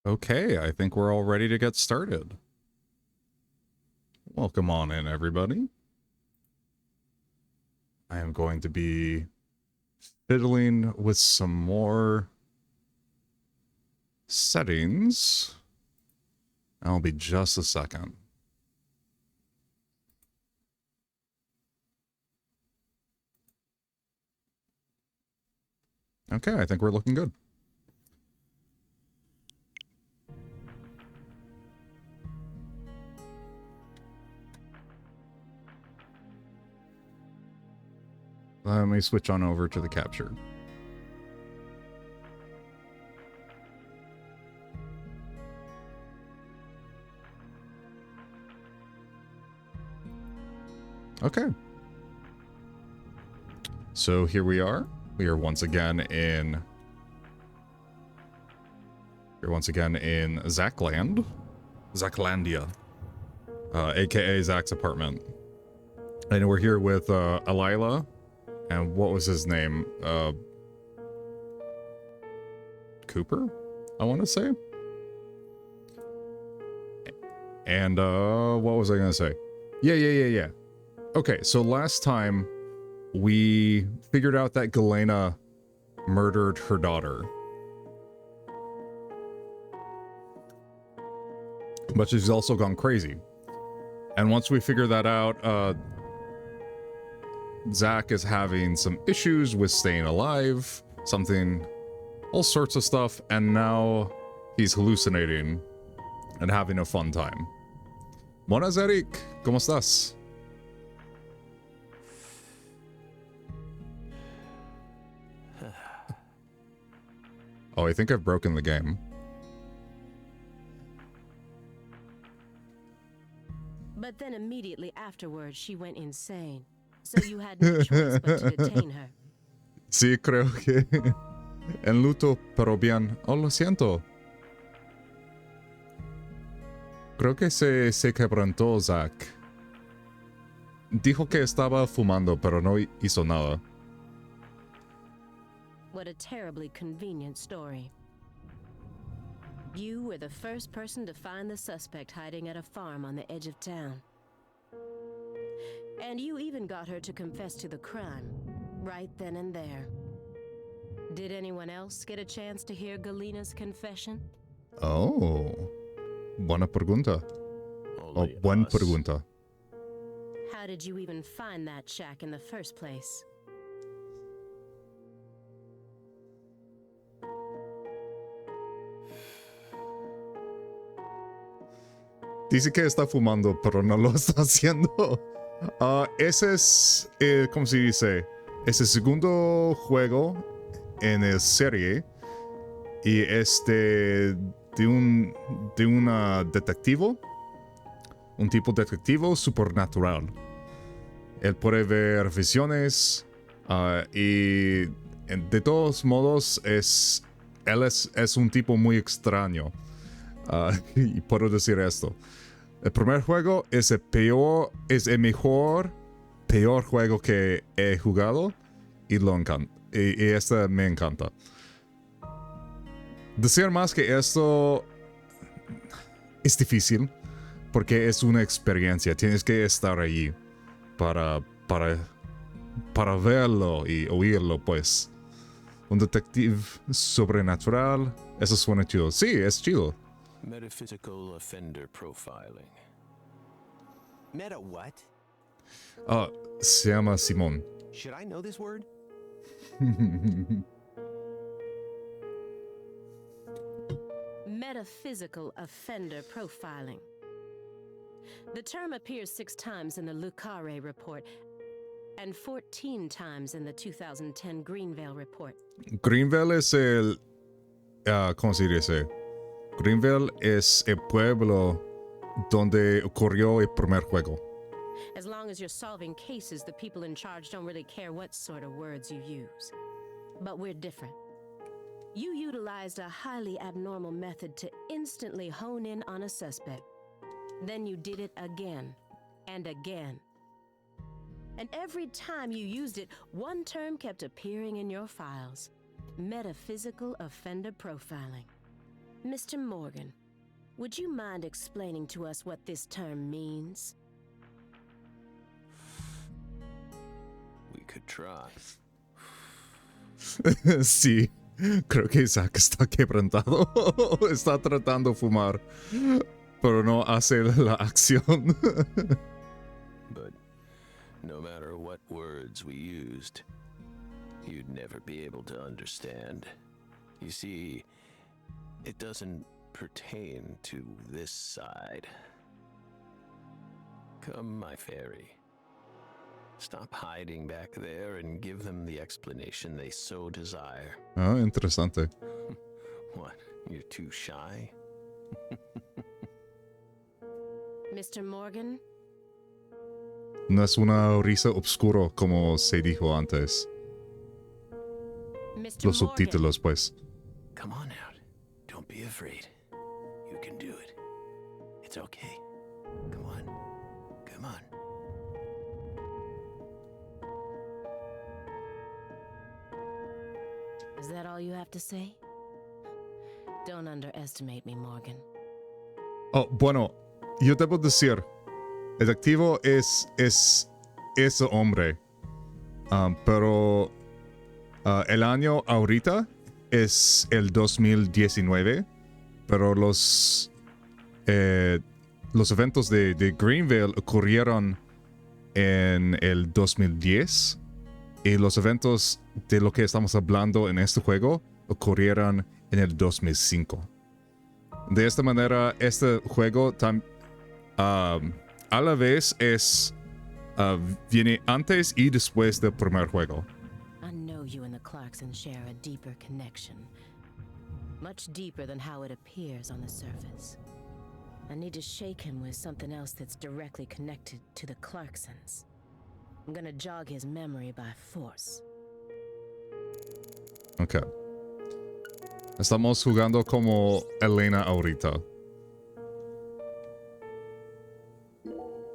Okay, I think we're all ready to get started. Welcome on in, everybody. I am going to be fiddling with some more settings. I'll be just a second. Okay, I think we're looking good. Let me switch on over to the capture. Okay. So here we are. We are once again in Zachland. Zachlandia. AKA Zach's apartment. And we're here with Alila. And what was his name? Cooper, I want to say. And what was I going to say? Yeah. Okay, so last time we figured out that Galena murdered her daughter. But she's also gone crazy. And once we figure that out, Zach is having some issues with staying alive, all sorts of stuff, and now he's hallucinating and having a fun time. Buenas, Eric. ¿Cómo estás? Oh, I think I've broken the game. But then immediately afterwards, she went insane. So you had no choice but to detain her. Sí, creo que en luto, pero bien. Oh, lo siento. Creo que se quebrantó Zach. Dijo que estaba fumando, pero no hizo nada. What a terribly convenient story. You were the first person to find the suspect hiding at a farm on the edge of town. And you even got her to confess to the crime, right then and there. Did anyone else get a chance to hear Galena's confession? Oh. Buena pregunta. Oh, buen pregunta. How did you even find that shack in the first place? Dice que está fumando, pero no lo está haciendo. Ese es, ¿cómo se dice? Es el segundo juego en la serie. Y de una detectivo. Un tipo detectivo supernatural. Él puede ver visiones. Y de todos modos, él es un tipo muy extraño. Y puedo decir esto. El primer juego es el peor juego que he jugado y lo encanta. Y este me encanta. Decir más que esto es difícil porque es una experiencia. Tienes que estar allí para verlo y oírlo, pues. Un detective sobrenatural. Eso suena chido. Sí, es chido. Metaphysical offender profiling. Meta what? Se llama Simón. Should I know this word? Metaphysical offender profiling. The term appears 6 times in the Lucare report and 14 times in the 2010 Greenvale report. Greenvale es el... ¿cómo se dice? Greenvale es el pueblo donde ocurrió el primer juego. As long as you're solving cases, the people in charge don't really care what sort of words you use. But we're different. You utilized a highly abnormal method to instantly hone in on a suspect. Then you did it again and again. And every time you used it, one term kept appearing in your files. Metaphysical offender profiling. Mr. Morgan, would you mind explaining to us what this term means? We could try. Sí, creo que Zack está quebrantado. Está tratando de fumar, pero no hace la acción. But no matter what words we used, you'd never be able to understand. You see, it doesn't pertain to this side. Come, my fairy. Stop hiding back there and give them the explanation they so desire. Ah, interesante. What? You're too shy? Mr. Morgan? No es una risa oscuro como se dijo antes. Mr. Los Morgan. subtítulos, pues. Come on out. Don't be afraid. You can do it. It's okay. Come on. Come on. Is that all you have to say? Don't underestimate me, Morgan. Oh, bueno, yo debo decir, el activo es ese hombre. Pero el año ahorita es el 2019, pero los eventos de Greenville ocurrieron en el 2010 y los eventos de lo que estamos hablando en este juego ocurrieron en el 2005. De esta manera, este juego a la vez viene antes y después del primer juego. I know you and the Clarksons share a deeper connection. Much deeper than how it appears on the surface. I need to shake him with something else that's directly connected to the Clarksons. I'm gonna jog his memory by force. Ok. Estamos jugando como Elena ahorita.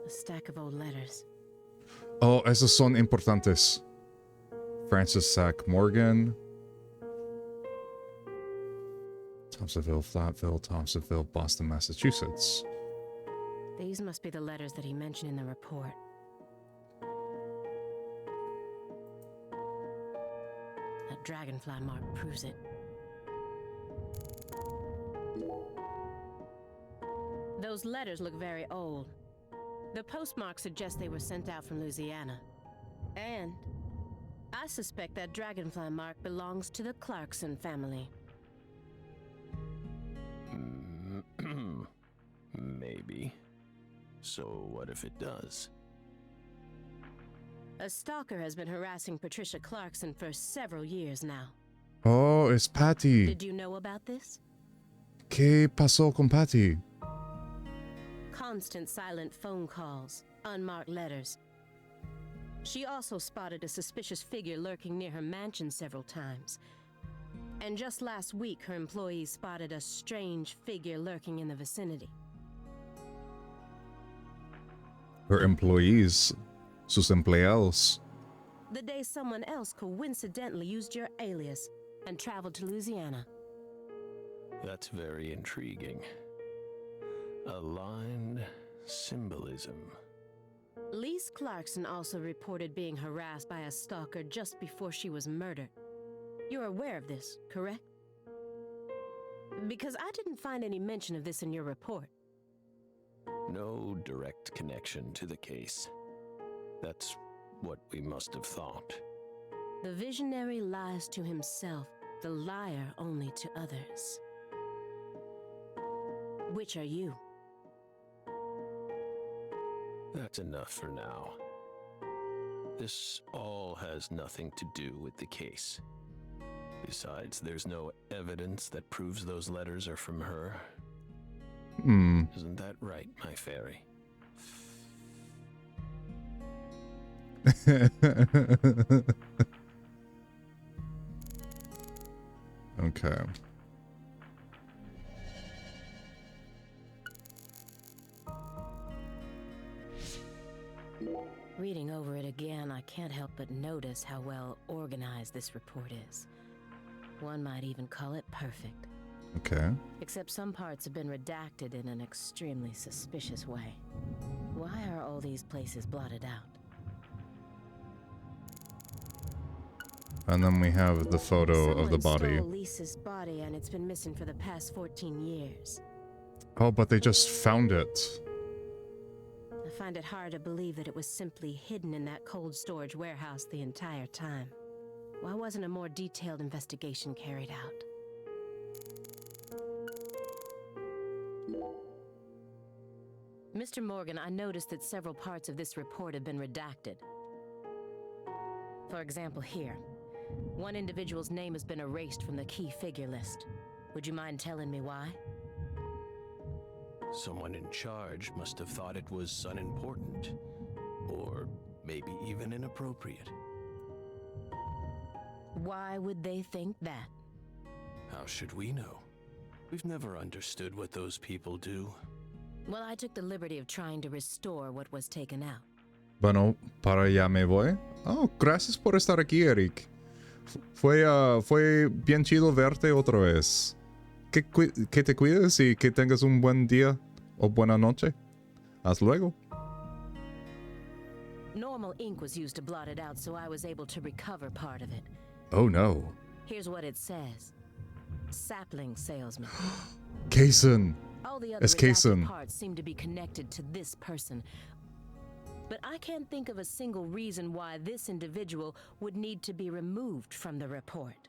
A stack of old letters. Oh, esos son importantes. Francis Zack Morgan. Thompsonville, Flatville, Thompsonville, Boston, Massachusetts. These must be the letters that he mentioned in the report. That dragonfly mark proves it. Those letters look very old. The postmark suggests they were sent out from Louisiana. And I suspect that dragonfly mark belongs to the Clarkson family. Maybe. So what if it does? A stalker has been harassing Patricia Clarkson for several years now. Oh, es Patty. Did you know about this? ¿Qué pasó con Patty? Constant silent phone calls, unmarked letters. She also spotted a suspicious figure lurking near her mansion several times. And just last week, her employees spotted a strange figure lurking in the vicinity. Her employees, sus empleados. The day someone else coincidentally used your alias and traveled to Louisiana. That's very intriguing. Aligned symbolism. Lise Clarkson also reported being harassed by a stalker just before she was murdered. You're aware of this, correct? Because I didn't find any mention of this in your report. No direct connection to the case. That's what we must have thought. The visionary lies to himself, the liar only to others. Which are you? That's enough for now. This all has nothing to do with the case. Besides, there's no evidence that proves those letters are from her. Isn't that right, my fairy? Okay. Reading over it again, I can't help but notice how well organized this report is. One might even call it perfect. Okay. Except some parts have been redacted in an extremely suspicious way. Why are all these places blotted out? And then we have the photo of the body. Stole Lisa's body, and it's been missing for the past 14 years. Oh, but they just found it. I find it hard to believe that it was simply hidden in that cold storage warehouse the entire time. Why wasn't a more detailed investigation carried out? Mr. Morgan, I noticed that several parts of this report have been redacted. For example, here. One individual's name has been erased from the key figure list. Would you mind telling me why? Someone in charge must have thought it was unimportant, or maybe even inappropriate. Why would they think that? How should we know? We've never understood what those people do. Well, I took the liberty of trying to restore what was taken out. Bueno, para allá me voy. Oh, gracias por estar aquí, Eric. Fue bien chido verte otra vez. Que te cuides y que tengas un buen día o buena noche. Hasta luego. Normal ink was used to blot it out, so I was able to recover part of it. Oh no. Here's what it says. Sapling salesman. Kaysen. All the other Es Kaysen. redacted parts seem to be connected to this person. But I can't think of a single reason why this individual would need to be removed from the report.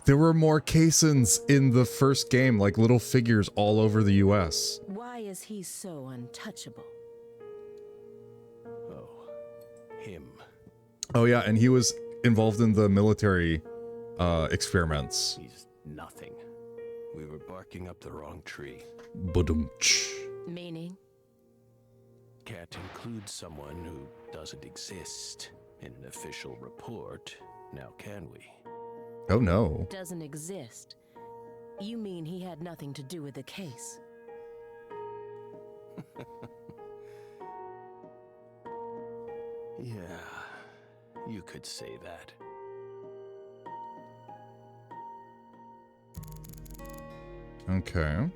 There were more Kaysens in the first game, like little figures all over the US. Why is he so untouchable? Oh, him. Oh yeah, and he was involved in the military experiments. He's nothing. We were barking up the wrong tree. Budumch. Meaning? Can't include someone who doesn't exist in an official report, now can we? Oh no. Doesn't exist. You mean he had nothing to do with the case? Yeah, you could say that. Okay.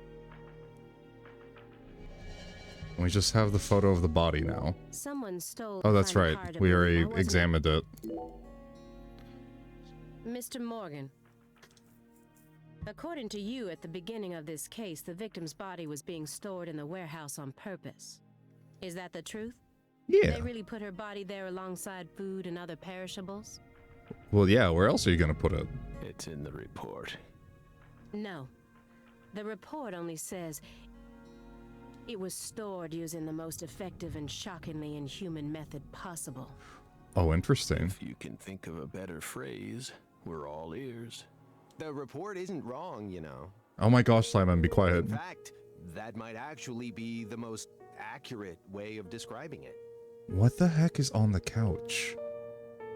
We just have the photo of the body now. Someone stole. Oh, that's find it right. hard to We believe, already now, wasn't it? examined it. Mr. Morgan. According to you, at the beginning of this case, the victim's body was being stored in the warehouse on purpose. Is that the truth? Yeah. They really put her body there alongside food and other perishables? Well, yeah, where else are you gonna put it? It's in the report. No. The report only says it was stored using the most effective and shockingly inhuman method possible. Oh, interesting. If you can think of a better phrase, we're all ears. The report isn't wrong, you know. Oh my gosh, Simon, be quiet. In fact, that might actually be the most accurate way of describing it. What the heck is on the couch?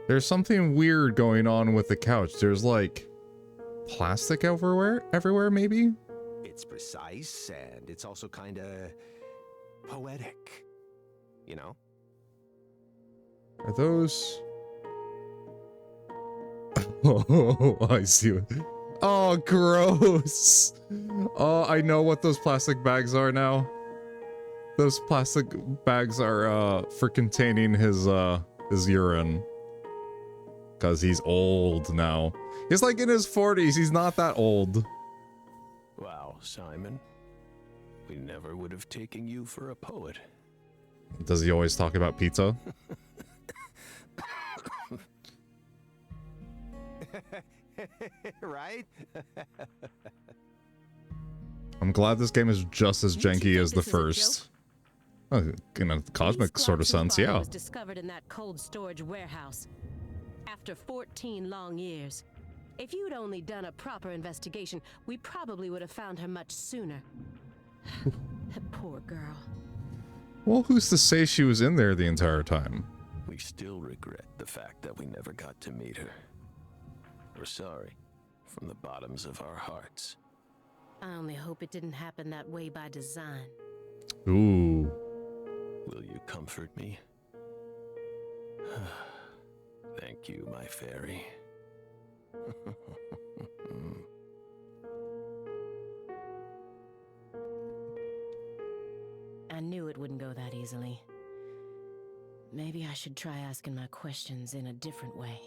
There's something weird going on with the couch. There's like plastic everywhere maybe? It's precise, and it's also kind of poetic, you know? Are those... Oh, I see. Oh, gross. Oh, I know what those plastic bags are now. Those plastic bags are for containing his urine. Cause he's old now. He's like in his 40s. He's not that old. Wow, Simon. We never would have taken you for a poet. Does he always talk about pizza? Right? I'm glad this game is just as You two janky think as the this is a first. Oh, in a cosmic Denise sort of Clarkson's sense, body yeah. was discovered in that cold storage warehouse after 14 long years. If you'd only done a proper investigation, we probably would have found her much sooner. That poor girl. Well, who's to say she was in there the entire time? We still regret the fact that we never got to meet her. We're sorry, from the bottoms of our hearts. I only hope it didn't happen that way by design. Ooh. Will you comfort me? Thank you, my fairy. easily. Maybe I should try asking my questions in a different way.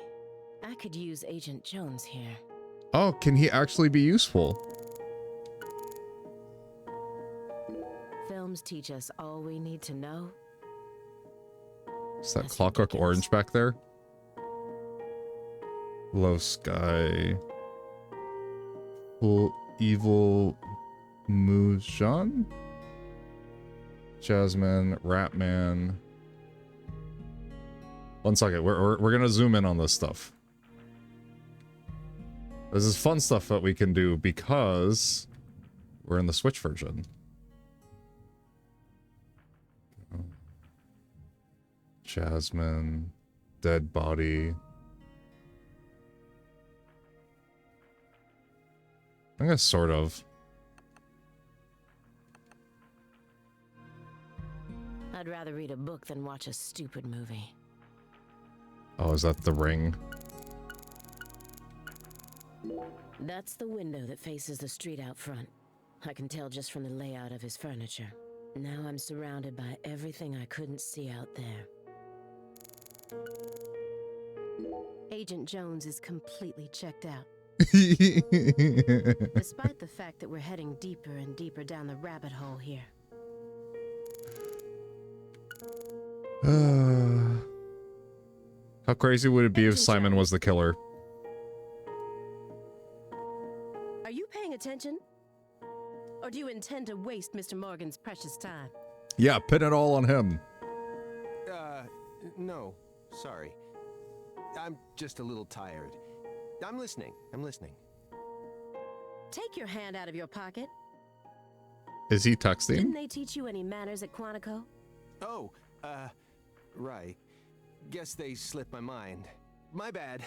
I could use Agent Jones here. Oh, can he actually be useful? Films teach us all we need to know. Is that That's Clockwork ridiculous. Orange back there? Low Sky. Full Evil Mujan? Jasmine, Ratman. One second, we're gonna zoom in on this stuff. This is fun stuff that we can do because we're in the Switch version. Jasmine, Dead Body. I guess sort of. I'd rather read a book than watch a stupid movie. Oh, is that The Ring? That's the window that faces the street out front. I can tell just from the layout of his furniture. Now I'm surrounded by everything I couldn't see out there. Agent Jones is completely checked out. Despite the fact that we're heading deeper and deeper down the rabbit hole here. How crazy would it be if Agent Simon Jones. was the killer? Are you paying attention? Or do you intend to waste Mr. Morgan's precious time? Yeah, pin it all on him. No, sorry. I'm just a little tired. I'm listening. Take your hand out of your pocket. Is he Didn't texting? they teach you any manners at Quantico? Oh, right. Guess they slipped my mind. My bad.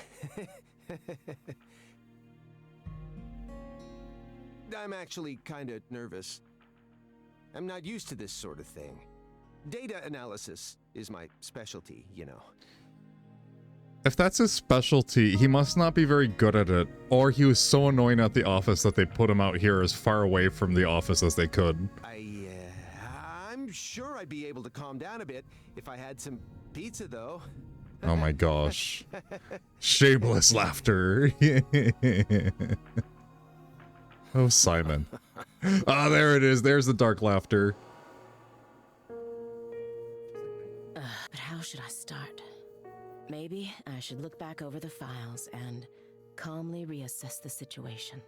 I'm actually kinda nervous. I'm not used to this sort of thing. Data analysis is my specialty, you know. If that's his specialty, he must not be very good at it. Or he was so annoying at the office that they put him out here as far away from the office as they could. I'm sure I'd be able to calm down a bit if I had some pizza, though. Oh my gosh. Shameless laughter. Oh, Simon. Ah, there it is. There's the dark laughter. But how should I start? Maybe I should look back over the files and calmly reassess the situation.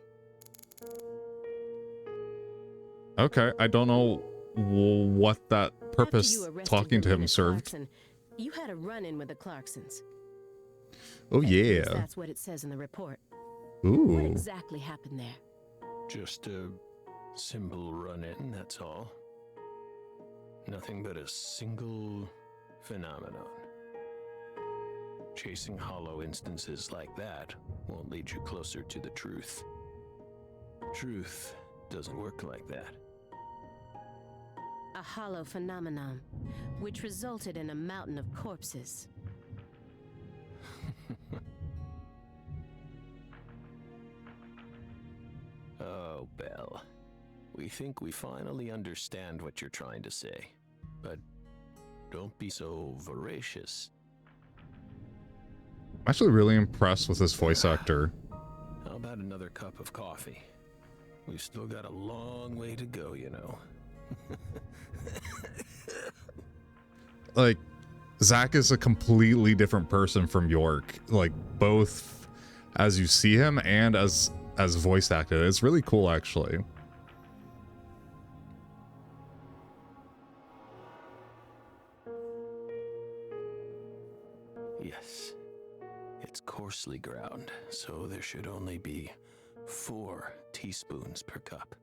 Okay, I don't know what that After purpose you arrested talking to him Lorena served. Clarkson, you had a run-in with the Clarksons. Oh At least yeah. that's what it says in the report. What Ooh. exactly happened there? Just a simple run-in, that's all. Nothing but a single phenomenon. Chasing hollow instances like that won't lead you closer to the truth. Truth doesn't work like that. A hollow phenomenon, which resulted in a mountain of corpses. Oh, Belle. We think we finally understand what you're trying to say. But don't be so voracious. I'm actually really impressed with this voice actor. How about another cup of coffee? We've still got a long way to go, you know. Like, Zach is a completely different person from York. Like, both as you see him and as voice acted. It's really cool, actually. Yes. It's coarsely ground, so there should only be 4 teaspoons per cup.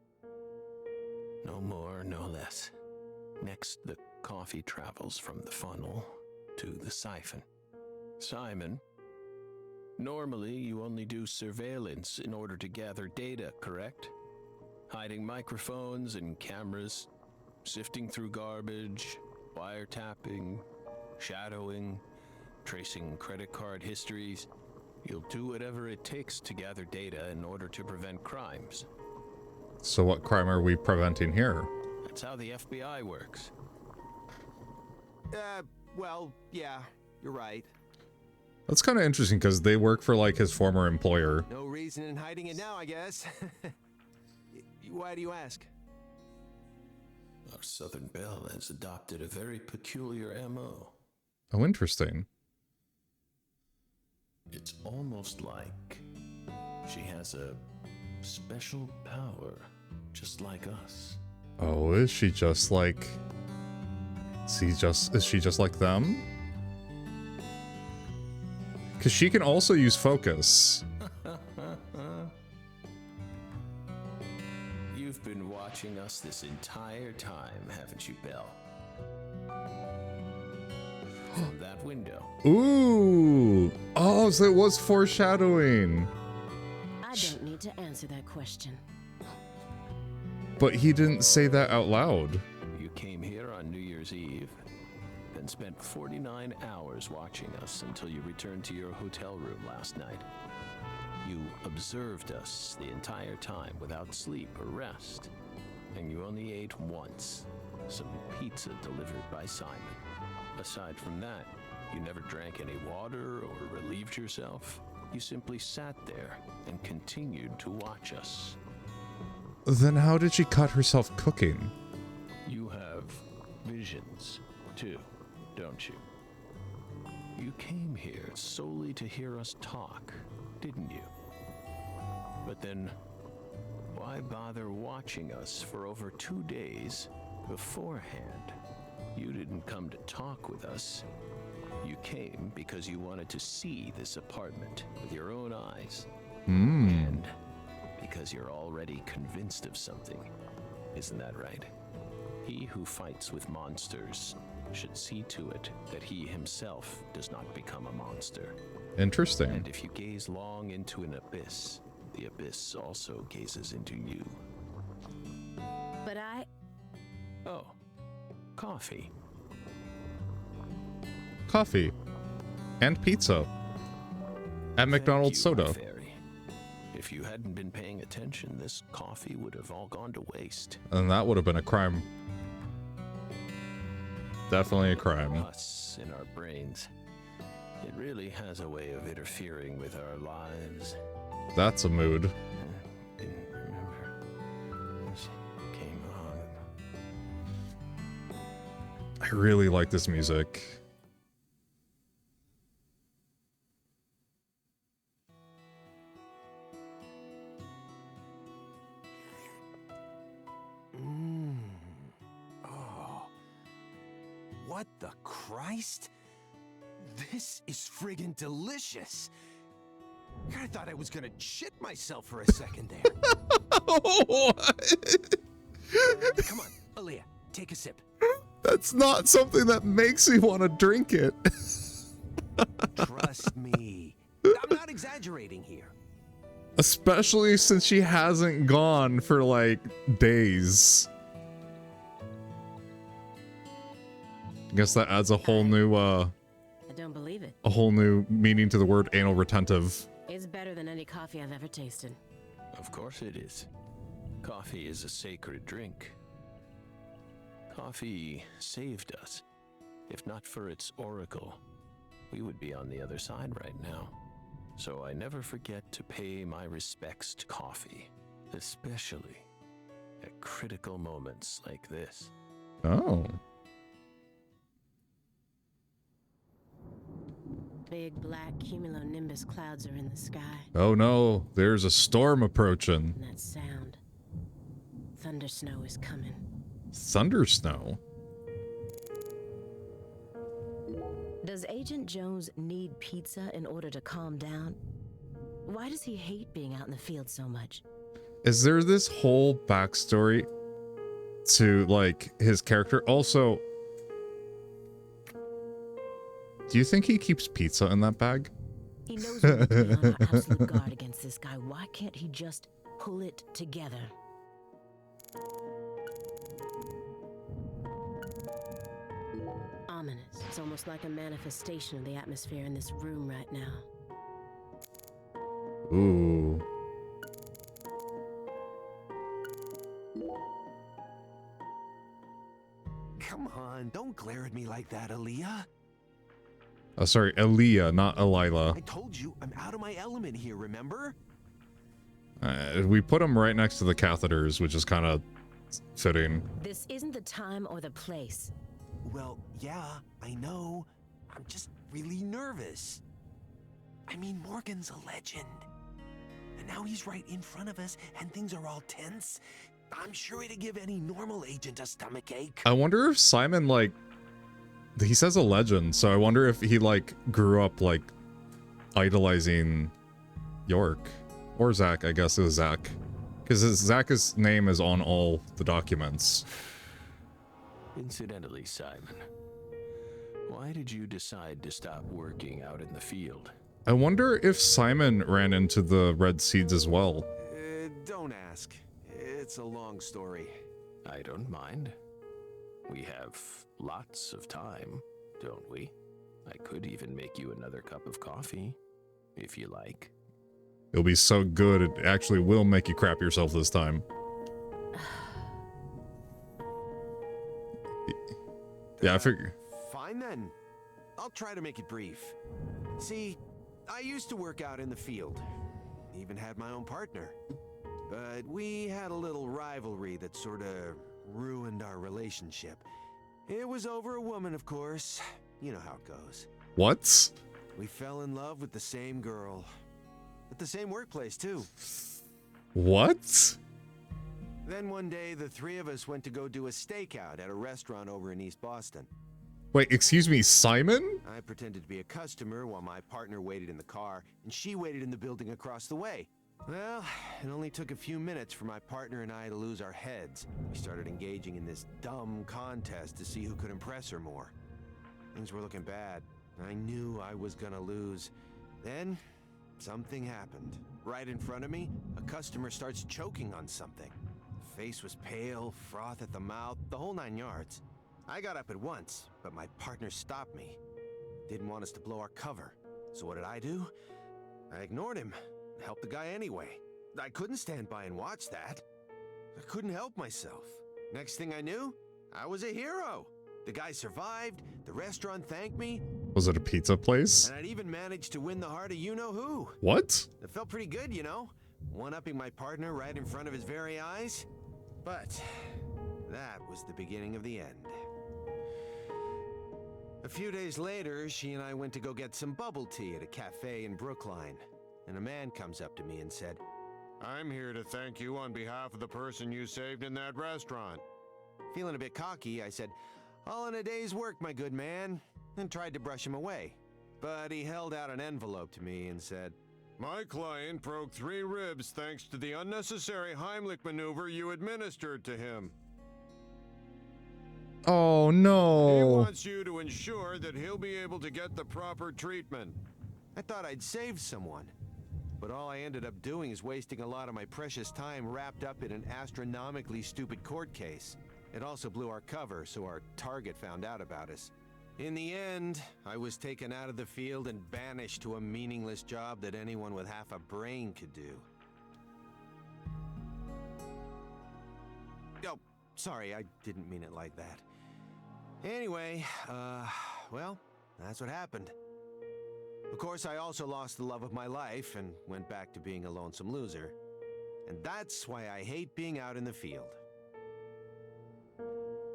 No more, no less. Next, the coffee travels from the funnel to the siphon. Simon, normally you only do surveillance in order to gather data, correct? Hiding microphones and cameras, sifting through garbage, wiretapping, shadowing, tracing credit card histories. You'll do whatever it takes to gather data in order to prevent crimes. So what crime are we preventing here? That's how the FBI works. Well, yeah, you're right. That's kind of interesting because they work for like his former employer. No reason in hiding it now, I guess. Why do you ask? Our Southern Belle has adopted a very peculiar MO. Oh, interesting. It's almost like she has a special power, just like us. Oh, is she just like... Is she just like them? Because she can also use focus. You've been watching us this entire time, haven't you, Belle? From that window. Ooh! Oh, so it was foreshadowing. I don't need to answer that question. But he didn't say that out loud. You came here on New Year's Eve, then spent 49 hours watching us until you returned to your hotel room last night. You observed us the entire time without sleep or rest, and you only ate once, some pizza delivered by Simon. Aside from that, you never drank any water or relieved yourself. You simply sat there and continued to watch us. Then how did she cut herself cooking? You have visions, too, don't you? You came here solely to hear us talk, didn't you? But then, why bother watching us for over 2 days beforehand? You didn't come to talk with us. You came because you wanted to see this apartment with your own eyes. And because you're already convinced of something. Isn't that right? He who fights with monsters should see to it that he himself does not become a monster. Interesting. And if you gaze long into an abyss, the abyss also gazes into you. But I... Oh, coffee. Coffee. And pizza. At McDonald's Thank you, soda. Fairy. If you hadn't been paying attention, this coffee would have all gone to waste. And that would have been a crime. Definitely a crime. Us in our brains. It really has a way of interfering with our lives. That's a mood. Didn't remember. This came on. I really like this music. Oh. What the Christ? This is friggin' delicious. I thought I was gonna shit myself for a second there. What? Come on, Aaliyah, take a sip. That's not something that makes me want to drink it. Trust me. I'm not exaggerating here. Especially since she hasn't gone for like days. I guess that adds a whole new I don't believe it. a whole new meaning to the word anal retentive. It's better than any coffee I've ever tasted. Of course it is. Coffee is a sacred drink. Coffee saved us. If not for its oracle, we would be on the other side right now. So I never forget to pay my respects to coffee, especially at critical moments like this. Oh. Big black cumulonimbus clouds are in the sky. Oh no, there's a storm approaching. And that sound. Thunder snow is coming. Thunder snow? Does Agent Jones need pizza in order to calm down? Why does he hate being out in the field so much? Is there this whole backstory to like his character? Also, do you think he keeps pizza in that bag? He knows we need to be on our absolute guard against this guy. Why can't he just pull it together? Ominous. It's almost like a manifestation of the atmosphere in this room right now. Ooh. Come on. on, don't glare at me like that, Aaliyah. Sorry, Aaliyah, not Elila. I told you, I'm out of my element here, remember? We put him right next to the catheters, which is kind of fitting. This isn't the time or the place. Well, yeah, I know. I'm just really nervous. I mean, Morgan's a legend. And now he's right in front of us, and things are all tense. I'm sure it'd give any normal agent a stomachache. I wonder if Simon, like, he says a legend, so I wonder if he, like, grew up, like, idolizing York. Or Zach, I guess it was Zach. Because Zach's name is on all the documents. Incidentally, Simon, why did you decide to stop working out in the field? I wonder if Simon ran into the red seeds as well. Don't ask. It's a long story. I don't mind. We have lots of time, don't we? I could even make you another cup of coffee, if you like. It'll be so good, it actually will make you crap yourself this time. Yeah, I figure. Fine then. I'll try to make it brief. See, I used to work out in the field. Even had my own partner. But we had a little rivalry that sort of ruined our relationship. It was over a woman, of course. You know how it goes. What? We fell in love with the same girl. At the same workplace, too. What? Then one day, the three of us went to go do a stakeout at a restaurant over in East Boston. Wait, excuse me, Simon? I pretended to be a customer while my partner waited in the car, and she waited in the building across the way. Well, it only took a few minutes for my partner and I to lose our heads. We started engaging in this dumb contest to see who could impress her more. Things were looking bad. I knew I was gonna lose. Then, something happened. Right in front of me, a customer starts choking on something. Face was pale, froth at the mouth, the whole 9 yards. I got up at once, but my partner stopped me. Didn't want us to blow our cover. So what did I do? I ignored him. Helped the guy anyway. I couldn't stand by and watch that. I couldn't help myself. Next thing I knew, I was a hero. The guy survived, the restaurant thanked me. Was it a pizza place? And I'd even managed to win the heart of you-know-who. What? It felt pretty good, you know? One-upping my partner right in front of his very eyes. But that was the beginning of the end. A few days later, she and I went to go get some bubble tea at a cafe in Brookline. And a man comes up to me and said, "I'm here to thank you on behalf of the person you saved in that restaurant." Feeling a bit cocky, I said, "All in a day's work, my good man," and tried to brush him away. But he held out an envelope to me and said, "My client broke 3 ribs thanks to the unnecessary Heimlich maneuver you administered to him. Oh He no. wants you to ensure that he'll be able to get the proper treatment." I thought I'd saved someone. But all I ended up doing is wasting a lot of my precious time wrapped up in an astronomically stupid court case. It also blew our cover, so our target found out about us. In the end, I was taken out of the field and banished to a meaningless job that anyone with half a brain could do. Oh, sorry, I didn't mean it like that. Anyway, well, that's what happened. Of course, I also lost the love of my life and went back to being a lonesome loser. And that's why I hate being out in the field.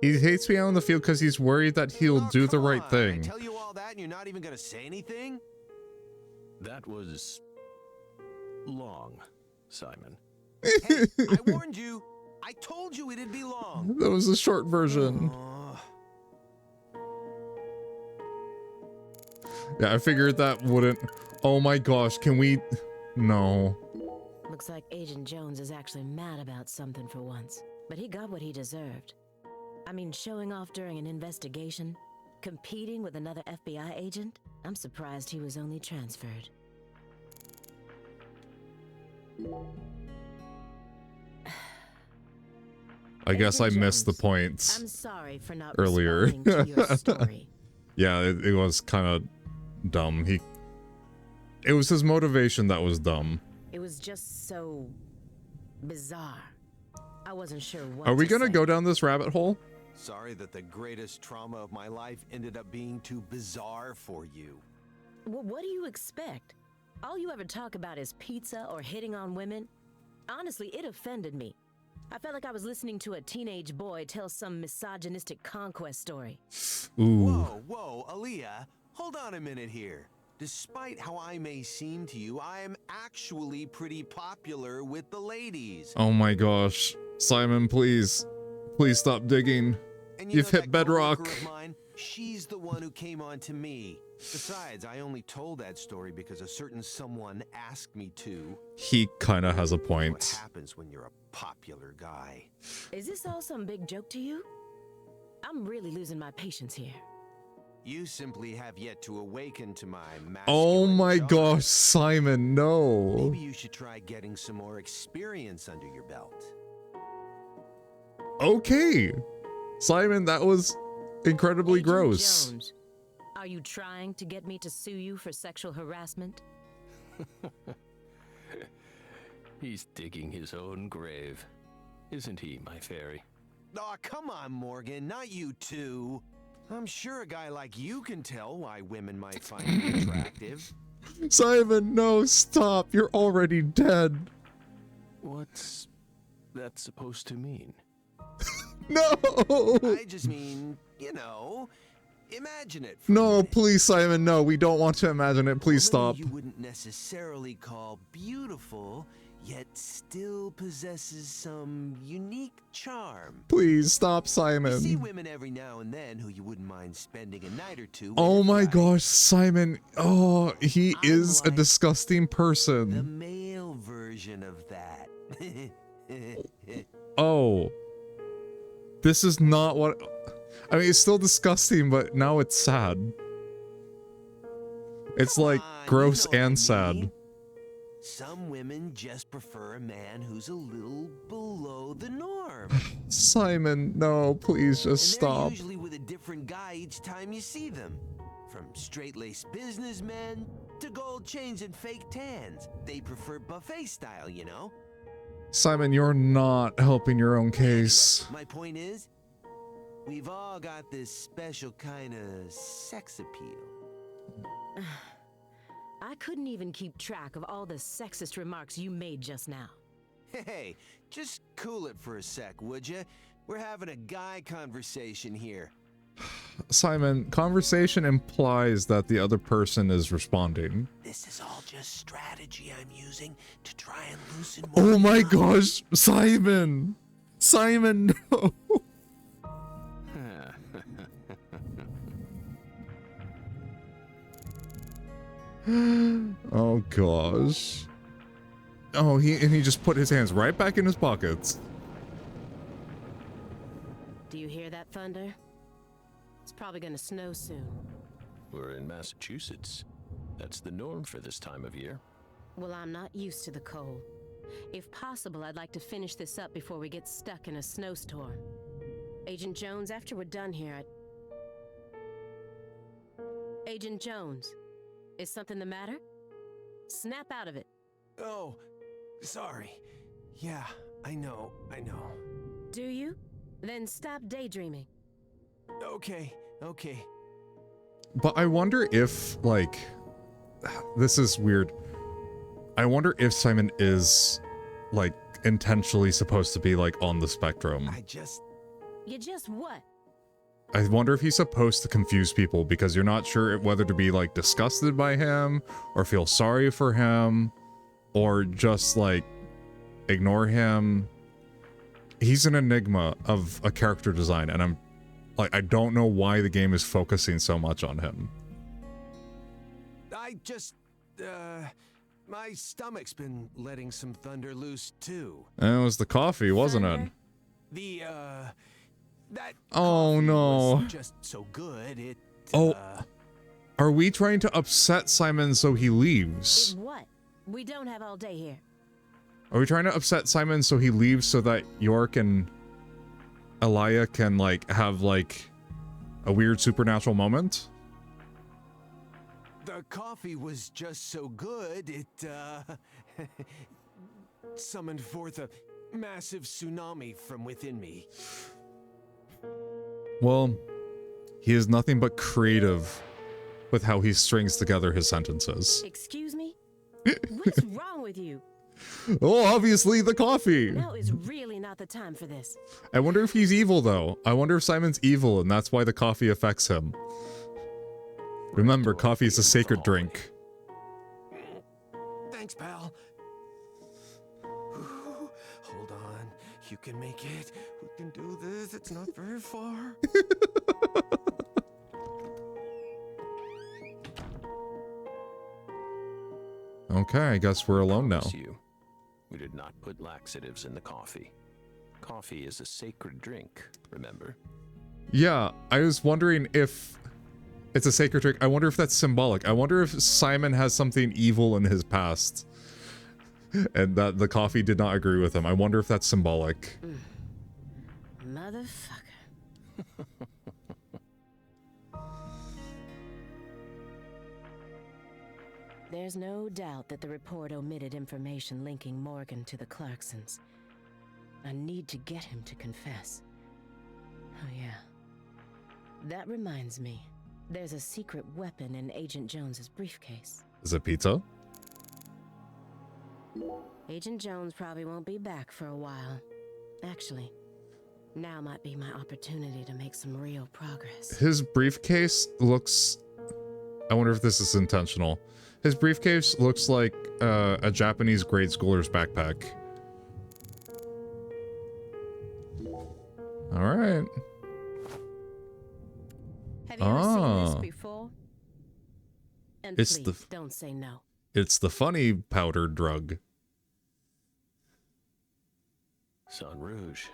He hates being out in the field because he's worried that he'll do the come right on. thing. I tell you all that and you're not even gonna say anything? That was long, Simon. Hey, I warned you. I told you it'd be long. That was the short version. Yeah, I figured that wouldn't. Oh my gosh, can we? No. Looks like Agent Jones is actually mad about something for once. But he got what he deserved. I mean, showing off during an investigation, competing with another FBI agent? I'm surprised he was only transferred. I guess I Agent missed the Jones, points I'm sorry for not earlier. responding to your story. Yeah, it was kind of dumb. It was his motivation that was dumb. It was just so bizarre. I wasn't sure what Are we to gonna say. go down this rabbit hole? Sorry that the greatest trauma of my life ended up being too bizarre for you. What do you expect? All you ever talk about is pizza or hitting on women. Honestly, it offended me. I felt like I was listening to a teenage boy tell some misogynistic conquest story. Ooh. Whoa, Aaliyah. Hold on a minute here. Despite how I may seem to you, I am actually pretty popular with the ladies. Oh my gosh. Simon, please. Please stop digging. And You've know hit that bedrock. coworker of mine? She's the one who came on to me. Besides, I only told that story because a certain someone asked me to. He kinda has a What point. happens when you're a popular guy? Is this all some big joke to you? I'm really losing my patience here. You simply have yet to awaken to my masculine Oh my charm. gosh, Simon, no. Maybe you should try getting some more experience under your belt. Okay. Simon, that was incredibly Agent gross. Jones, are you trying to get me to sue you for sexual harassment? He's digging his own grave. Isn't he, my fairy? Aw, come on, Morgan, not you too. I'm sure a guy like you can tell why women might find you attractive. Simon, no, stop. You're already dead. What's that supposed to mean? No. I just mean, you know, imagine it for a No, minute. please, Simon, no. We don't want to imagine it. Please Woman stop. You wouldn't necessarily call beautiful, yet still possesses some unique charm. Please stop, You see Simon. women every now and then who you wouldn't mind spending a night or two with. Oh my right? gosh, Simon. Oh, he I'm is a like disgusting The person. male version of that. Oh. This is not what... I mean, it's still disgusting, but now it's sad. It's Come like on, gross you know what I and mean. sad. Some women just prefer a man who's a little below the norm. Simon, no, please just And they're stop. usually with a different guy each time you see them. From straight-laced businessmen to gold chains and fake tans. They prefer buffet style, you know? Simon, you're not helping your own case. My point is, we've all got this special kind of sex appeal. I couldn't even keep track of all the sexist remarks you made just now. Hey, just cool it for a sec, would you? We're having a guy conversation here. Simon, conversation implies that the other person is responding. This is all just strategy I'm using to try and loosen more. Oh my gosh, Simon! Simon, no! Oh gosh. Oh, he just put his hands right back in his pockets. Do you hear that thunder? It's probably gonna snow soon. We're in Massachusetts. That's the norm for this time of year. Well, I'm not used to the cold. If possible, I'd like to finish this up before we get stuck in a snowstorm. Agent Jones, after we're done here, Agent Jones, is something the matter? Snap out of it. Oh, sorry. Yeah, I know. Do you? Then stop daydreaming. Okay. But I wonder if, like, this is weird. I wonder if Simon is, like, intentionally supposed to be, like, on the spectrum. You just what? I wonder if he's supposed to confuse people because you're not sure whether to be, like, disgusted by him or feel sorry for him or just, like, ignore him. He's an enigma of a character design, and I don't know why the game is focusing so much on him. My stomach's been letting some thunder loose too. And it was the coffee, wasn't it? Thunder? That Oh, coffee no. was just so good, Oh. Are we trying to upset Simon so he leaves? What? We don't have all day here. Are we trying to upset Simon so he leaves so that York and Elia can, like, have, like, a weird supernatural moment? The coffee was just so good, it, summoned forth a massive tsunami from within me. Well, he is nothing but creative with how he strings together his sentences. Excuse me? What's wrong with you? Oh, obviously the coffee. Now is really not the time for this. I wonder if he's evil, though. I wonder if Simon's evil, and that's why the coffee affects him. Remember, coffee is a sacred drink. Thanks, pal. Hold on. You can make it. We can do this. It's not very far. Okay, I guess we're alone now. You. We did not put laxatives in the coffee. Coffee is a sacred drink, remember? Yeah, I was wondering if it's a sacred drink. I wonder if that's symbolic. I wonder if Simon has something evil in his past and that the coffee did not agree with him. I wonder if that's symbolic. Motherfucker. There's no doubt that the report omitted information linking Morgan to the Clarksons. I need to get him to confess. Oh yeah. That reminds me. There's a secret weapon in Agent Jones's briefcase. Is it pizza? Agent Jones probably won't be back for a while. Actually, now might be my opportunity to make some real progress. His briefcase looks... I wonder if this is intentional. His briefcase looks like a Japanese grade schooler's backpack. Alright. Have you ever seen Ah. this before? And It's please, the- don't say no. It's the funny powder drug. Sang Rouge.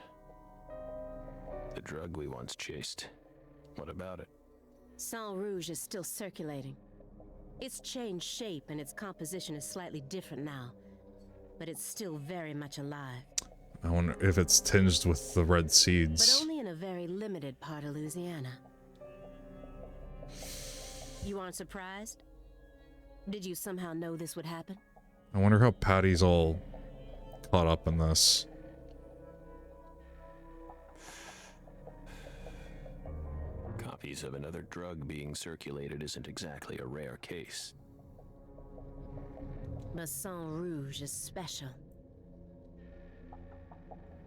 The drug we once chased. What about it? Sang Rouge is still circulating. It's changed shape and its composition is slightly different now. But it's still very much alive. I wonder if it's tinged with the red But seeds. only in a very limited part of Louisiana. You aren't surprised? Did you somehow know this would happen? I wonder how Patty's all caught up in this. Copies of another drug being circulated isn't exactly a rare case. But Sang Rouge is special.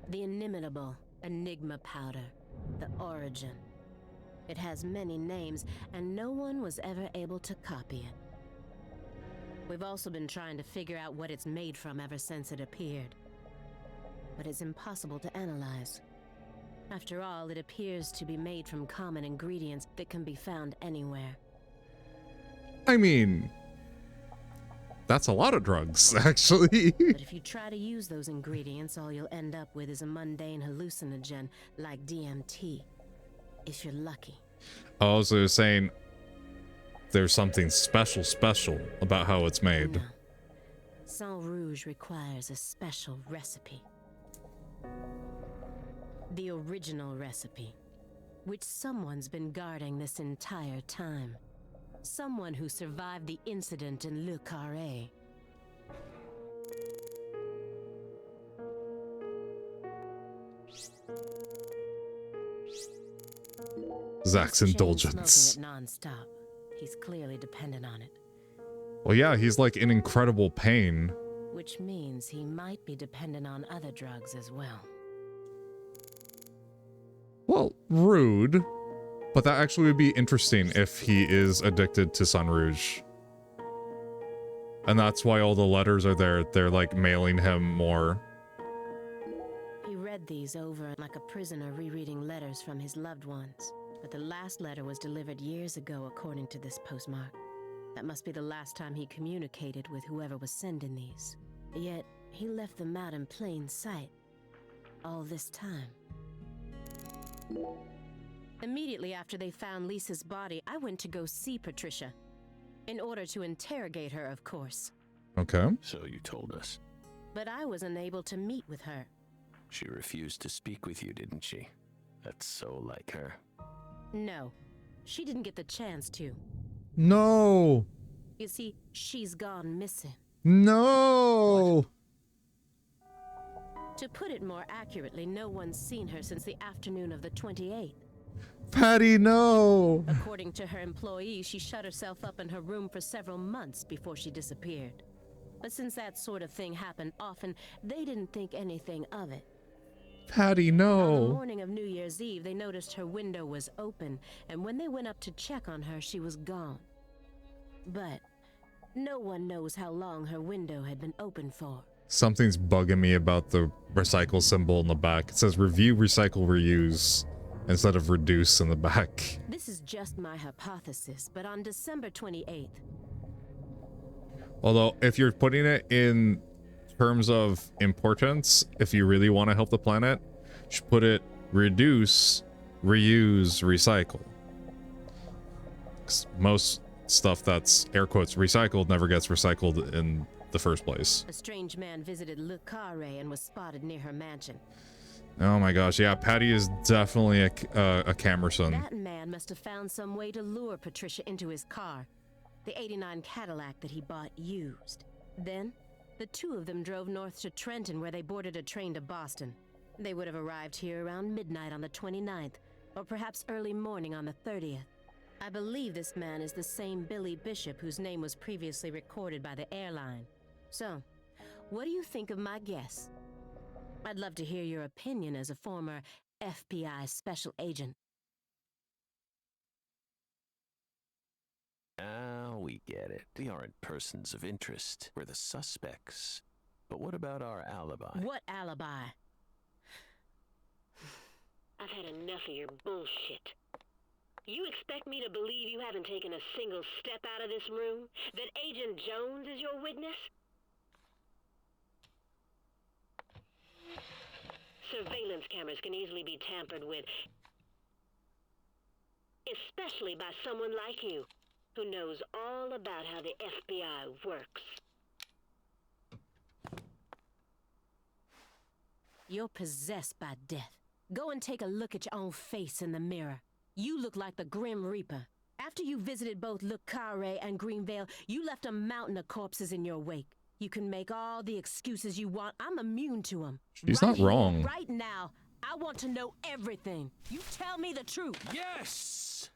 The inimitable Enigma powder, the origin. It has many names, and no one was ever able to copy it. We've also been trying to figure out what it's made from ever since it appeared. But it's impossible to analyze. After all, it appears to be made from common ingredients that can be found anywhere. I mean, that's a lot of drugs, actually. But if you try to use those ingredients, all you'll end up with is a mundane hallucinogen like DMT. If you're lucky. Oh, so you're saying there's something special about how it's made. No. Sang Rouge requires a special recipe. The original recipe, which someone's been guarding this entire time. Someone who survived the incident in Le Carré. Zach's Chain indulgence. smoking it non-stop. He's clearly dependent on it. Well, yeah, he's like in incredible pain. Which means he might be dependent on other drugs as well. Well, rude. But that actually would be interesting if he is addicted to Sang Rouge. And that's why all the letters are there. They're like mailing him more. He read these over like a prisoner rereading letters from his loved ones. But the last letter was delivered years ago according to this postmark. That must be the last time he communicated with whoever was sending these. Yet, he left them out in plain sight. All this time. Immediately after they found Lisa's body, I went to go see Patricia. In order to interrogate her, of course. Okay. So you told us. But I was unable to meet with her. She refused to speak with you, didn't she? That's so like her. No, she didn't get the chance to. No. You see, she's gone missing. No. To put it more accurately, no one's seen her since the afternoon of the 28th. Patty, no! According to her employees, she shut herself up in her room for several months before she disappeared. But since that sort of thing happened often, they didn't think anything of it. Patty, On the no! morning of New Year's Eve, they noticed her window was open, and when they went up to check on her, she was gone. But no one knows how long her window had been open for. Something's bugging me about the recycle symbol in the back. It says review, recycle, reuse instead of reduce in the back. This is just my hypothesis, but on December 28th, Although, if you're putting it in terms of importance, if you really want to help the planet, you should put it reduce, reuse, recycle. 'Cause most stuff that's air quotes recycled never gets recycled in the first place. a strange man visited Le Carré and was spotted near her mansion. Oh my gosh, yeah, Patty is definitely a Camerson. That man must have found some way to lure Patricia into his car, the '89 Cadillac that he bought used. Then, the two of them drove north to Trenton, where they boarded a train to Boston. They would have arrived here around midnight on the 29th, or perhaps early morning on the 30th. I believe this man is the same Billy Bishop whose name was previously recorded by the airline. So, what do you think of my guess? I'd love to hear your opinion as a former FBI special agent. Now we get it. We aren't persons of interest. We're the suspects. But what about our alibi? What alibi? I've had enough of your bullshit. You expect me to believe you haven't taken a single step out of this room? That Agent Jones is your witness? Surveillance cameras can easily be tampered with, especially by someone like you, who knows all about how the FBI works. You're possessed by death. Go and take a look at your own face in the mirror. You look like the Grim Reaper. After you visited both Le Carré and Greenvale, you left a mountain of corpses in your wake. You can make all the excuses you want. I'm immune to them. She's not wrong. Right now, I want to know everything. You tell me the truth. Yes!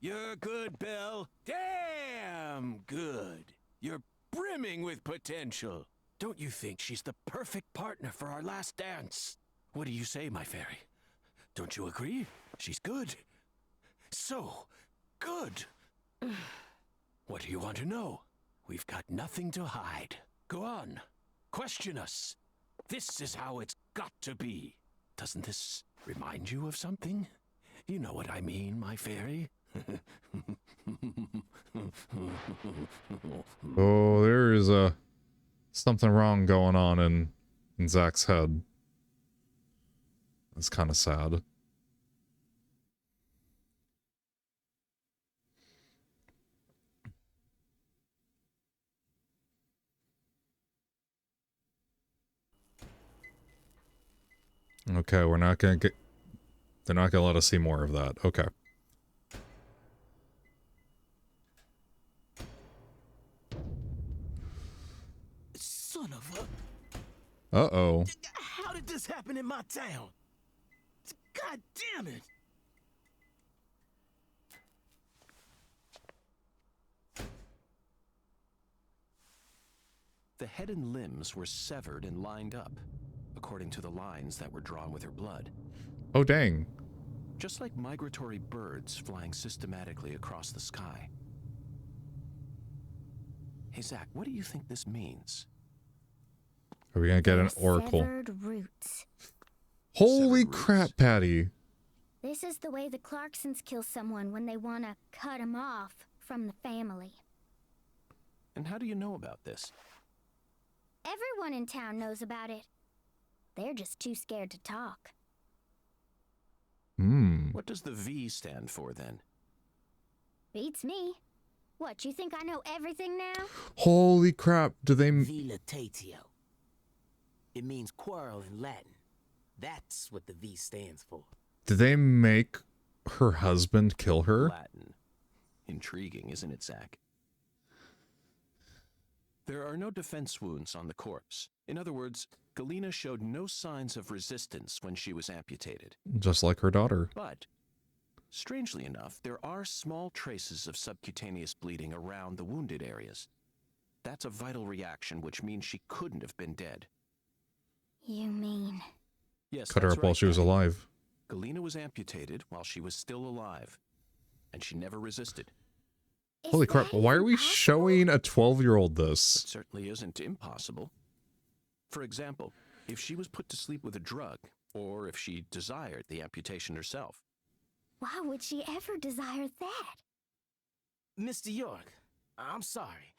You're good, Belle. Damn good. You're brimming with potential. Don't you think she's the perfect partner for our last dance? What do you say, my fairy? Don't you agree? She's good. So good. What do you want to know? We've got nothing to hide. Go on. Question us. This is how it's got to be. Doesn't this remind you of something? You know what I mean, my fairy? Oh, there is something wrong going on in Zach's head. It's kind of sad. Okay, we're not gonna get... They're not gonna let us see more of that. Okay. Son of a... Uh-oh. How did this happen in my town? God damn it! The head and limbs were severed and lined up, according to the lines that were drawn with her blood. Oh, dang. Just like migratory birds flying systematically across the sky. Hey, Zach, what do you think this means? Are we gonna get an They're oracle? Severed roots. Holy Severed crap, roots. Patty. This is the way the Clarksons kill someone when they want to cut him off from the family. And how do you know about this? Everyone in town knows about it. They're just too scared to talk. Hmm. What does the V stand for, then? Beats me. What, you think I know everything now? Holy crap. Do they... Vilitatio. It means quarrel in Latin. That's what the V stands for. Did they make her husband kill her? Latin. Intriguing, isn't it, Zach? There are no defense wounds on the corpse. In other words, Galena showed no signs of resistance when she was amputated. Just like her daughter. But Strangely enough, there are small traces of subcutaneous bleeding around the wounded areas. That's a vital reaction, which means she couldn't have been dead. You mean... Yes, Cut her that's up while right, she was Patty. alive. Galena was amputated while she was still alive, and she never resisted. Is Holy crap, that why are even we possible? showing a 12-year-old It this? certainly isn't impossible. For example, if she was put to sleep with a drug, or if she desired the amputation herself. Why would she ever desire that? Mr. York, I'm sorry,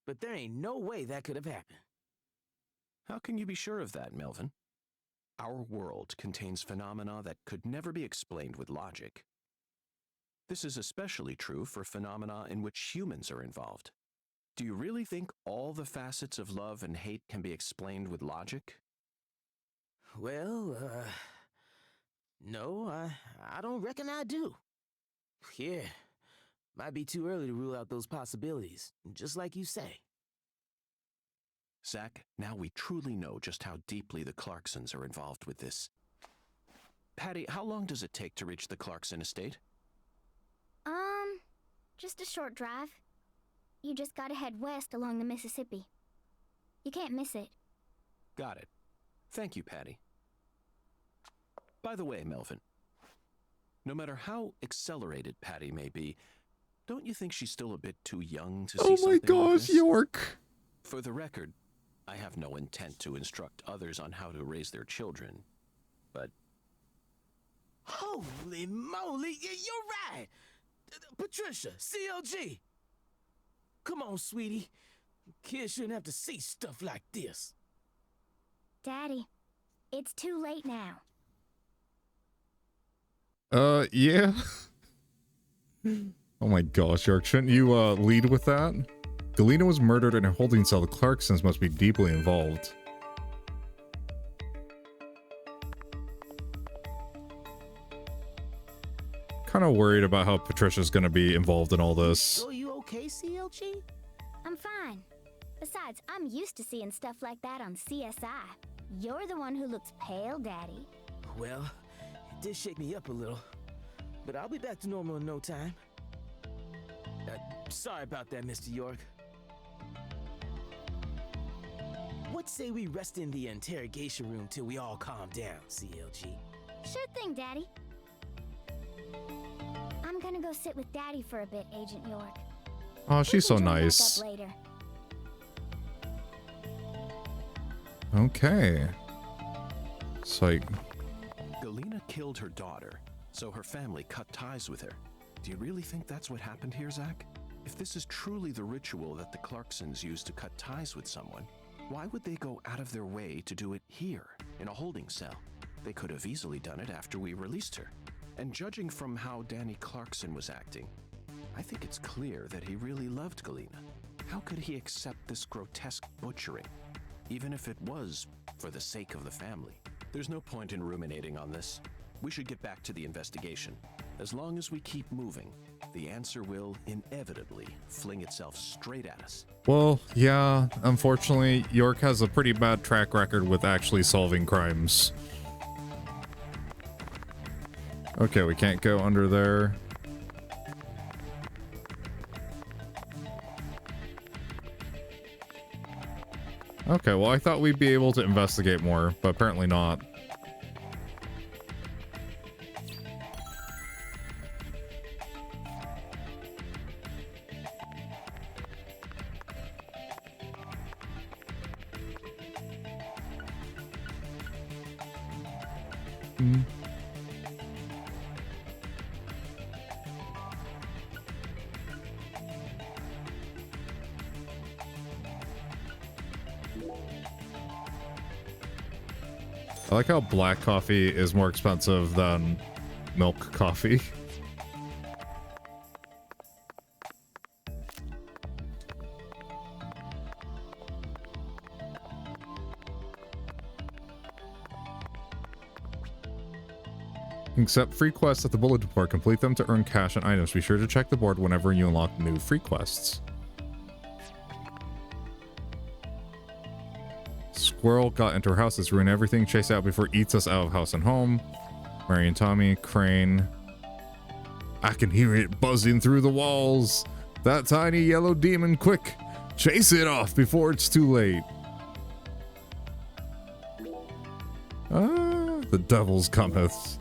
but there ain't no way that could have happened. How can you be sure of that, Melvin? Our world contains phenomena that could never be explained with logic. This is especially true for phenomena in which humans are involved. Do you really think all the facets of love and hate can be explained with logic? Well, no, I don't reckon I do. Yeah, might be too early to rule out those possibilities, just like you say. Zach, now we truly know just how deeply the Clarksons are involved with this. Patty, how long does it take to reach the Clarkson estate? Just a short drive. You just gotta head west along the Mississippi. You can't miss it. Got it. Thank you, Patty. By the way, Melvin, no matter how accelerated Patty may be, don't you think she's still a bit too young to see Oh my something like gosh, this? York! For the record, I have no intent to instruct others on how to raise their children, but Holy moly, you're right! Patricia, CLG! Come on, sweetie. Kids shouldn't have to see stuff like this. Daddy, it's too late now. Yeah. Oh my gosh, York, shouldn't you, lead with that? Galena was murdered in a holding cell. The Clarksons must be deeply involved. Kind of worried about how Patricia's gonna be involved in all this. So you okay, CLG? I'm fine. Besides, I'm used to seeing stuff like that on CSI. You're the one who looks pale, Daddy. Well, it did shake me up a little, but I'll be back to normal in no time. Sorry about that, Mr. York. What say we rest in the interrogation room till we all calm down, CLG? Sure thing, Daddy. I'm gonna go sit with Daddy for a bit, Agent York. Oh, she's so We can join back nice. up later. Okay. It's like, Galena killed her daughter, so her family cut ties with her. Do you really think that's what happened here, Zach? If this is truly the ritual that the Clarksons use to cut ties with someone, why would they go out of their way to do it here, in a holding cell? They could have easily done it after we released her. And judging from how Danny Clarkson was acting, I think it's clear that he really loved Galena. How could he accept this grotesque butchering, even if it was for the sake of the family? There's no point in ruminating on this. We should get back to the investigation. As long as we keep moving, the answer will inevitably fling itself straight at us. well, yeah, unfortunately, York has a pretty bad track record with actually solving crimes. Okay, we can't go under there. Okay, well, I thought we'd be able to investigate more, but apparently not. I like how black coffee is more expensive than milk coffee. Accept free quests at the bulletin board. Complete them to earn cash and items. Be sure to check the board whenever you unlock new free quests. Squirrel got into her house. Let's ruin everything. Chase it out before it eats us out of house and home. Mary and Tommy. Crane. I can hear it buzzing through the walls. That tiny yellow demon, quick! Chase it off before it's too late. Ah, the devils cometh.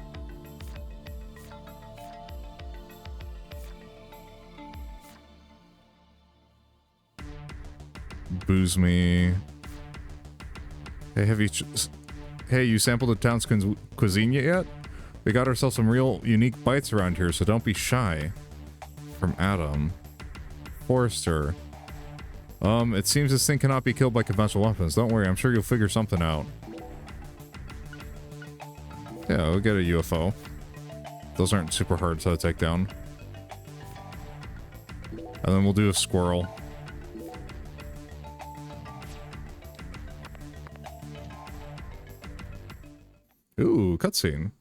Booze me. Hey, hey, you sampled the town's cuisine yet? We got ourselves some real unique bites around here, so don't be shy. From Adam. Forrester. It seems this thing cannot be killed by conventional weapons. Don't worry, I'm sure you'll figure something out. Yeah, we'll get a UFO. Those aren't super hard to take down. And then we'll do a squirrel. Ooh, cutscene.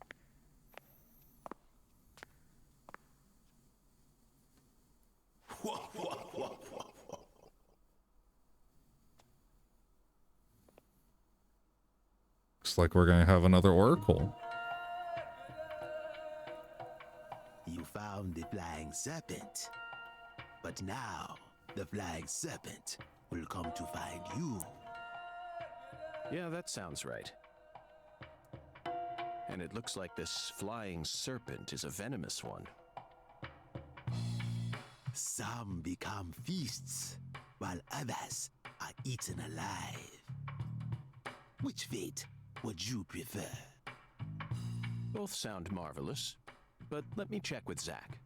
Looks like we're gonna have another oracle. You found the flying serpent. But now, the flying serpent will come to find you. Yeah, that sounds right. And it looks like this flying serpent is a venomous one. Some become feasts, while others are eaten alive. Which fate would you prefer? Both sound marvelous, but let me check with Zach.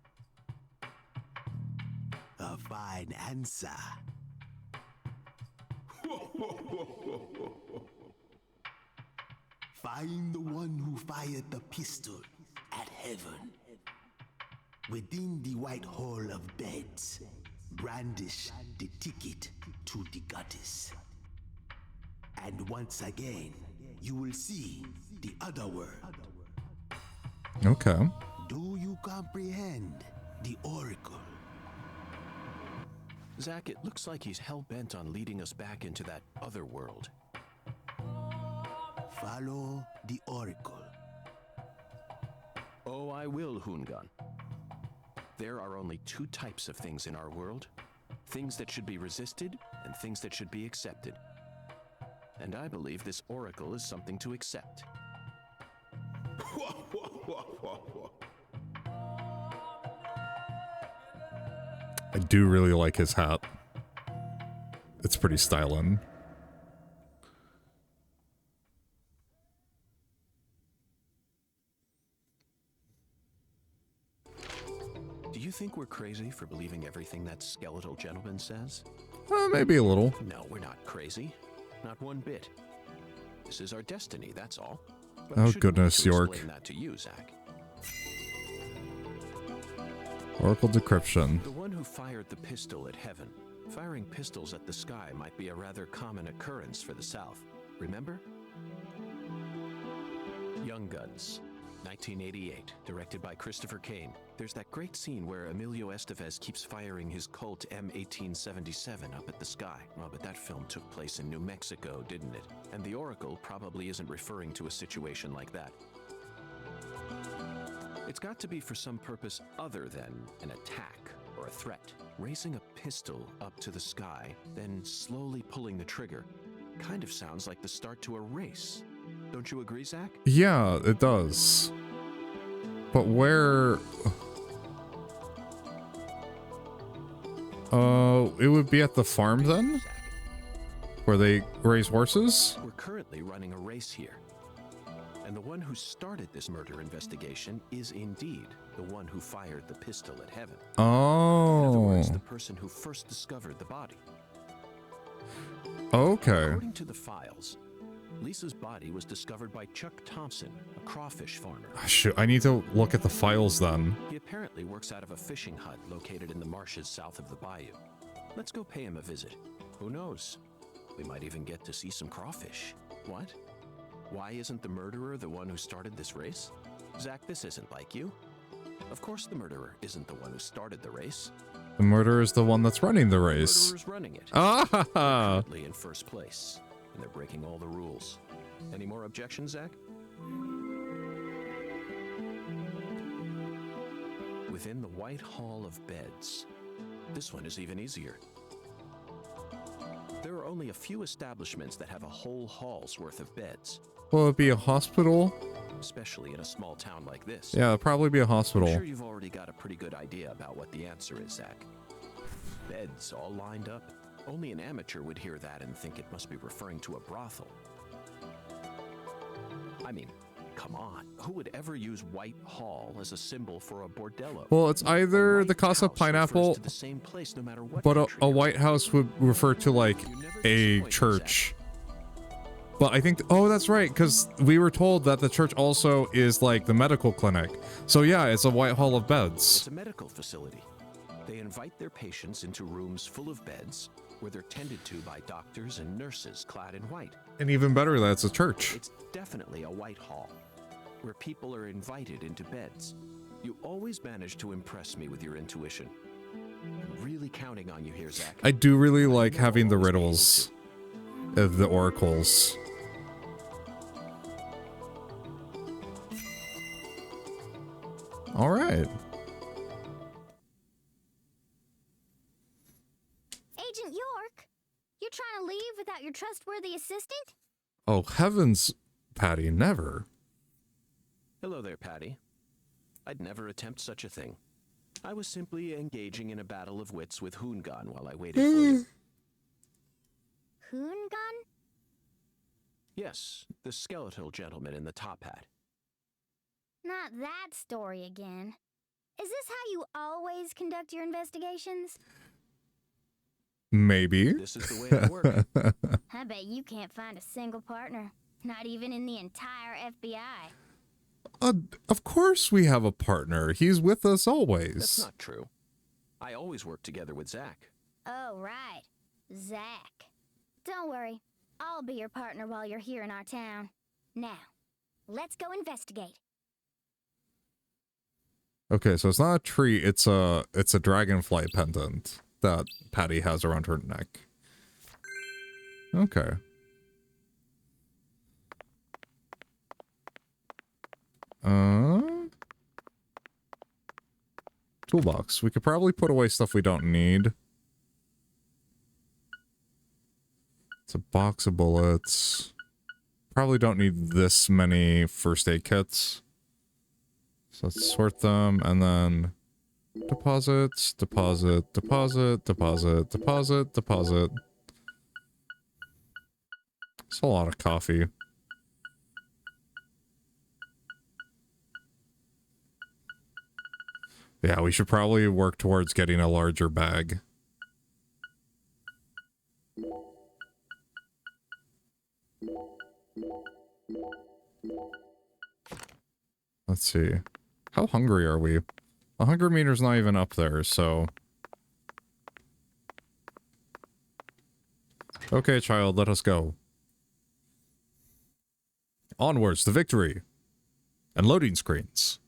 A fine answer. Find the one who fired the pistol at heaven. Within the white hall of beds, brandish the ticket to the goddess. And once again, you will see the other world. Okay. Do you comprehend the oracle? Zach, it looks like he's hell-bent on leading us back into that other world. Follow the oracle. Oh, I will, Hungan. There are only two types of things in our world. Things that should be resisted, and things that should be accepted. And I believe this oracle is something to accept. I do really like his hat. It's pretty styling. Do you think we're crazy for believing everything that skeletal gentleman says? Maybe a little. No, we're not crazy. Not one bit. This is our destiny, that's all. But Oh, I shouldn't goodness, need to York. explain that to you, Zach. Oracle decryption. The one who fired the pistol at heaven. Firing pistols at the sky might be a rather common occurrence for the South. Remember? Young Guns, 1988, directed by Christopher Kane. There's that great scene where Emilio Estevez keeps firing his Colt M1877 up at the sky. Oh, but that film took place in New Mexico, didn't it? And the Oracle probably isn't referring to a situation like that. It's got to be for some purpose other than an attack or a threat. Raising a pistol up to the sky, then slowly pulling the trigger, kind of sounds like the start to a race. Don't you agree, Zach? Yeah, it does. But where... it would be at the farm then? Where they raise horses? We're currently running a race here. And the one who started this murder investigation is indeed the one who fired the pistol at heaven. In other Oh. words, the person who first discovered the body. Okay. According to the files, Lisa's body was discovered by Chuck Thompson, a crawfish farmer. Shoot, I need to look at the files then. He apparently works out of a fishing hut located in the marshes south of the bayou. Let's go pay him a visit. Who knows? We might even get to see some crawfish. What? Why isn't the murderer the one who started this race? Zach, this isn't like you. Of course the murderer isn't the one who started the race. The murderer is the one that's running the The race. murderer's running it. Ah! Currently in first place, and they're breaking all the rules. Any more objections, Zach? Within the White Hall of Beds. This one is even easier. There are only a few establishments that have a whole hall's worth of beds. Will it be a hospital? Especially in a small town like this. Yeah, it'll probably be a I'm hospital. sure you've already got a pretty good idea about what the answer is, Zach. Beds all lined up. Only an amateur would hear that and think it must be referring to a brothel. I mean, come on. Who would ever use White Hall as a symbol for a bordello? Well, it's either A the White Casa House Pineapple, refers to the same place no matter what but country a you're White in. House would refer to like You never a disappoint me, church. But I think, oh, that's right, because we were told that the church also is like the medical clinic. So yeah, it's a White Hall of It's Beds. a medical facility. They invite their patients into rooms full of beds where they're tended to by doctors and nurses clad in white. And even better, that it's a church. It's definitely a White Hall, where people are invited into beds. You always manage to impress me with your intuition. I'm really counting on you here, Zach. I do really like having the riddles of the oracles. All right. Agent York, you're trying to leave without your trustworthy assistant? Oh, heavens, Patty, never. Hello there, Patty. I'd never attempt such a thing. I was simply engaging in a battle of wits with Hoongan while I waited for you. Hoongan? Yes, the skeletal gentleman in the top hat. Not that story again. Is this how you always conduct your investigations? Maybe. This is the way I work. I bet you can't find a single partner. Not even in the entire FBI. Of course we have a partner. He's with us That's always. not true. I always work together with Zach. Oh, right. Zach. Don't worry. I'll be your partner while you're here in our town. Now, let's go investigate. Okay, so it's not a tree, it's a dragonfly pendant that Patty has around her neck. Okay. Toolbox. We could probably put away stuff we don't need. It's a box of bullets. Probably don't need this many first aid kits. So let's sort them and then deposits, deposit, deposit, deposit, deposit, deposit. It's a lot of coffee. Yeah, we should probably work towards getting a larger bag. Let's see. How hungry are we? The hunger meter's not even up there, so... Okay, child, let us go. Onwards to victory. And loading screens.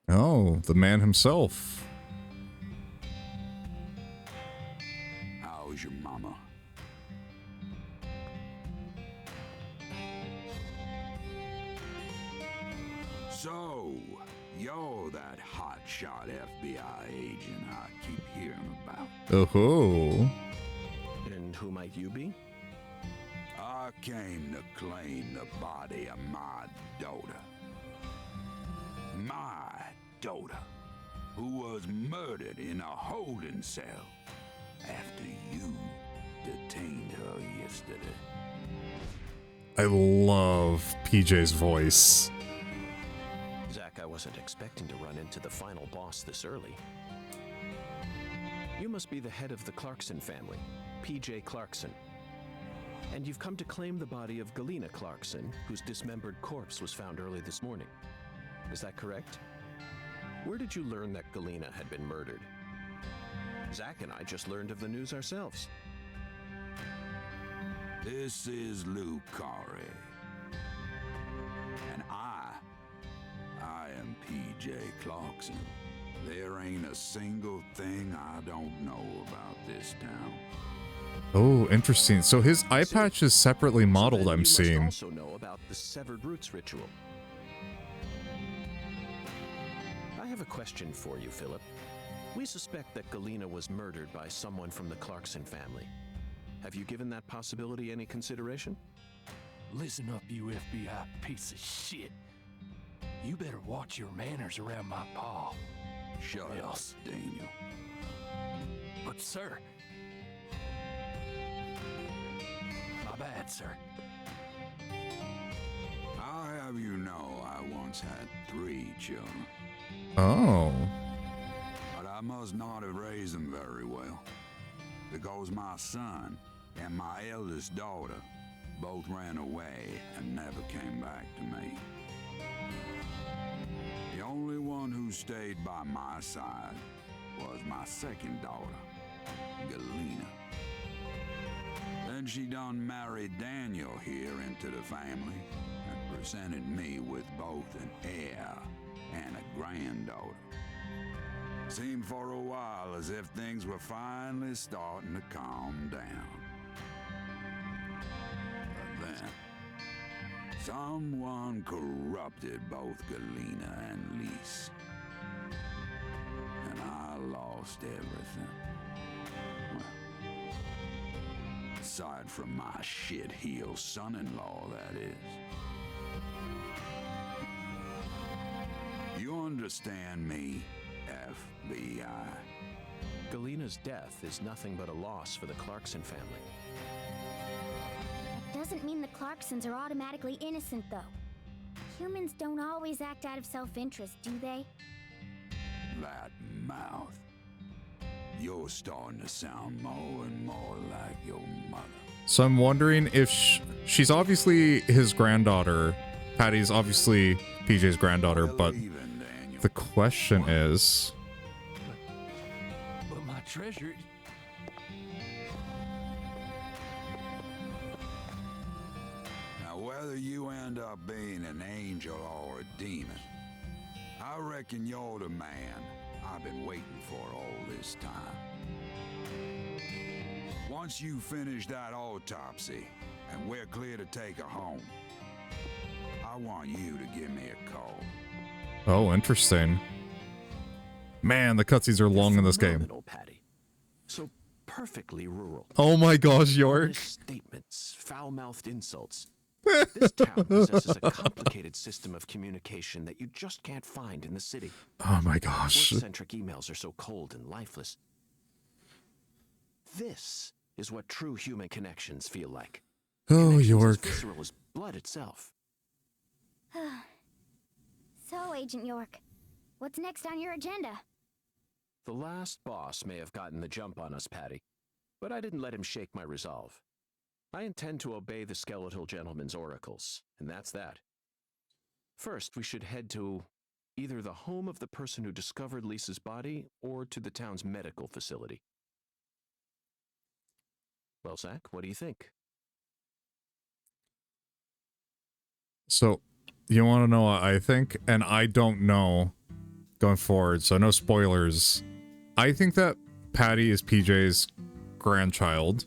Oh, the man himself. How's your mama? So, you're that hotshot FBI agent I keep hearing about. Oh-ho. And who might you be? I came to claim the body of my daughter. My daughter, who was murdered in a holding cell after you detained her yesterday. I love PJ's voice. Zach, I wasn't expecting to run into the final boss this early. You must be the head of the Clarkson family, PJ Clarkson. And you've come to claim the body of Galena Clarkson, whose dismembered corpse was found early this morning. Is that correct? Where did you learn that Galena had been murdered? Zach and I just learned of the news ourselves. This is Lucari. And I am PJ Clarkson. There ain't a single thing I don't know about this town. Oh, interesting. So his eye patch is separately modeled, So then I'm you seeing. must also know about the Severed Roots ritual. I have a question for you, Philip. We suspect that Galena was murdered by someone from the Clarkson family. Have you given that possibility any consideration? Listen up, you FBI piece of shit. You better watch your manners around my paw. Shut up, Daniel. But, sir... My bad, sir. I'll have you know I once had 3 children, Oh. but I must not have raised them very well, because my son and my eldest daughter both ran away and never came back to me. The only one who stayed by my side was my second daughter, Galena. Then she done married Daniel here into the family and presented me with both an heir and a granddaughter. Seemed for a while as if things were finally starting to calm down. But then, someone corrupted both Galena and Lise. And I lost everything. Well, aside from my shit-heel son-in-law, that is. You understand me, FBI? Galena's death is nothing but a loss for the Clarkson family. That doesn't mean the Clarksons are automatically innocent, though. Humans don't always act out of self-interest, do they? That mouth. You're starting to sound more and more like your mother. So I'm wondering if she's obviously his granddaughter. Patty's obviously PJ's granddaughter, but Even Daniel. the question is... But my treasure... Now, whether you end up being an angel or a demon, I reckon you're the man I've been waiting for all this time. Once you finish that autopsy and we're clear to take her home, I want you to give me a call. Oh, interesting. Man, the cutscenes are long in this game. Phenomenal, Patty. So perfectly rural. Oh my gosh, York. Honest statements, foul-mouthed insults. This town possesses a complicated system of communication that you just can't find in the city. Oh my gosh. Work-centric emails are so cold and lifeless. This is what true human connections feel like. Oh, Connections York. as visceral as blood itself. So, Agent York, what's next on your agenda? The last boss may have gotten the jump on us, Patty, but I didn't let him shake my resolve. I intend to obey the skeletal gentleman's oracles, and that's that. First, we should head to either the home of the person who discovered Lisa's body or to the town's medical facility. Well, Zach, what do you think? So, you want to know what I think? And I don't know going forward, so no spoilers. I think that Patty is PJ's grandchild,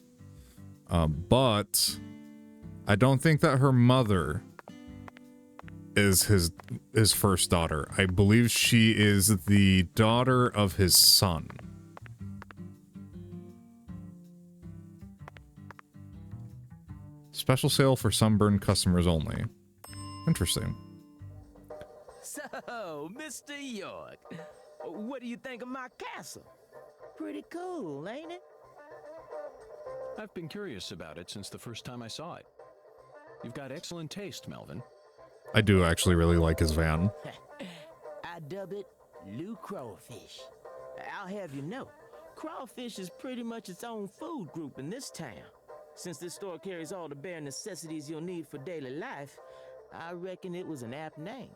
but I don't think that her mother is his first daughter. I believe she is the daughter of his son. Special sale for sunburned customers only. Interesting. So, Mr. York, what do you think of my castle? Pretty cool, ain't it? I've been curious about it since the first time I saw it. You've got excellent taste, Melvin. I do actually really like his van. I dub it Lou Crawfish. I'll have you know, crawfish is pretty much its own food group in this town. Since this store carries all the bare necessities you'll need for daily life, I reckon it was an apt name.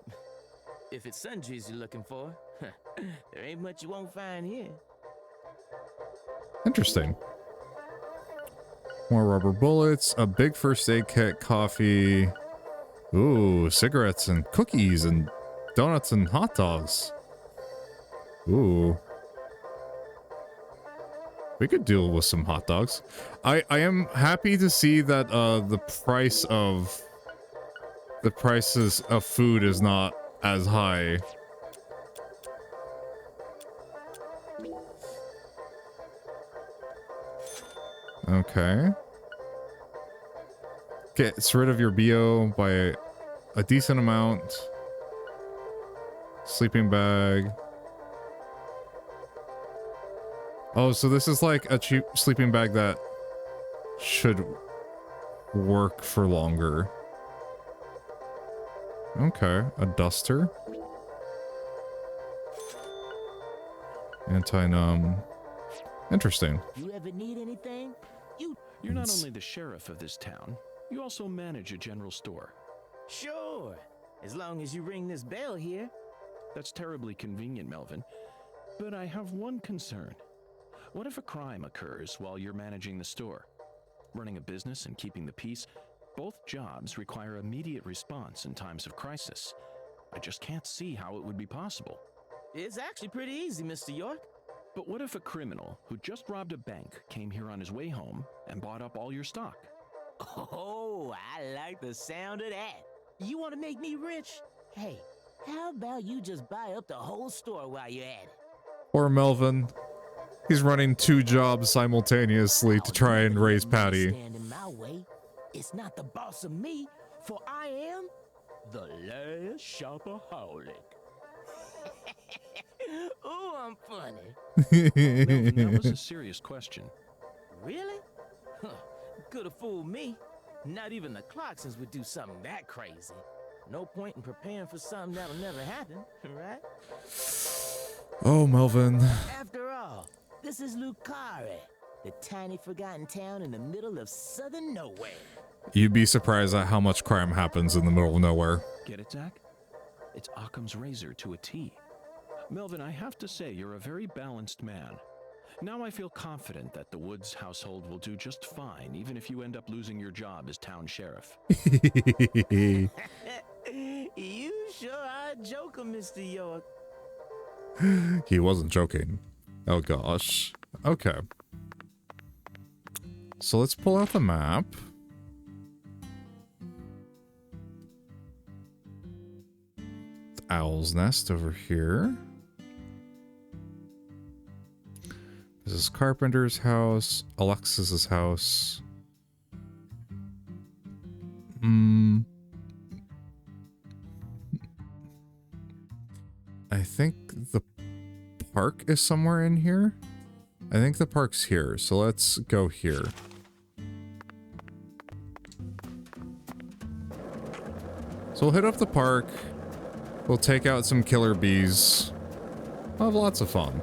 If it's sundries you're looking for, there ain't much you won't find here. Interesting. More rubber bullets, a big first aid kit, coffee. Ooh, cigarettes and cookies and donuts and hot dogs. Ooh. We could deal with some hot dogs. I am happy to see that the prices of food is not as high. Okay. Gets rid of your BO by a decent amount. Sleeping bag. Oh, so this is like a cheap sleeping bag that should work for longer. Okay, a duster. Anti-numb. Interesting. You ever need anything? You're not only the sheriff of this town, you also manage a general store. Sure, as long as you ring this bell here. That's terribly convenient, Melvin. But I have one concern. What if a crime occurs while you're managing the store? Running a business and keeping the peace, both jobs require immediate response in times of crisis. I just can't see how it would be possible. It's actually pretty easy, Mr. York. But what if a criminal who just robbed a bank came here on his way home and bought up all your stock? Oh, I like the sound of that. You want to make me rich? Hey, how about you just buy up the whole store while you're at it? Poor Melvin. He's running 2 jobs simultaneously to try and raise Patty. Stand in my way. It's not the boss of me, for I am the last shopaholic. Ooh, I'm funny. Melvin, that was a serious question. Really? Huh. Could have fooled me. Not even the Clarksons would do something that crazy. No point in preparing for something that'll never happen, right? Oh, Melvin. After all, this is Lucari, the tiny forgotten town in the middle of southern nowhere. You'd be surprised at how much crime happens in the middle of nowhere. Get it, Zach? It's Occam's razor to a T. Melvin, I have to say you're a very balanced man. Now I feel confident that the Woods household will do just fine, even if you end up losing your job as town sheriff. You sure are a joker, Mr. York. He wasn't joking. Oh gosh. Okay. So let's pull out the map. The Owl's Nest over here. This is Carpenter's house. Alexis's house. I think the park is somewhere in here. I think the park's here, so let's go here. So we'll hit up the park. We'll take out some killer bees. We'll have lots of fun.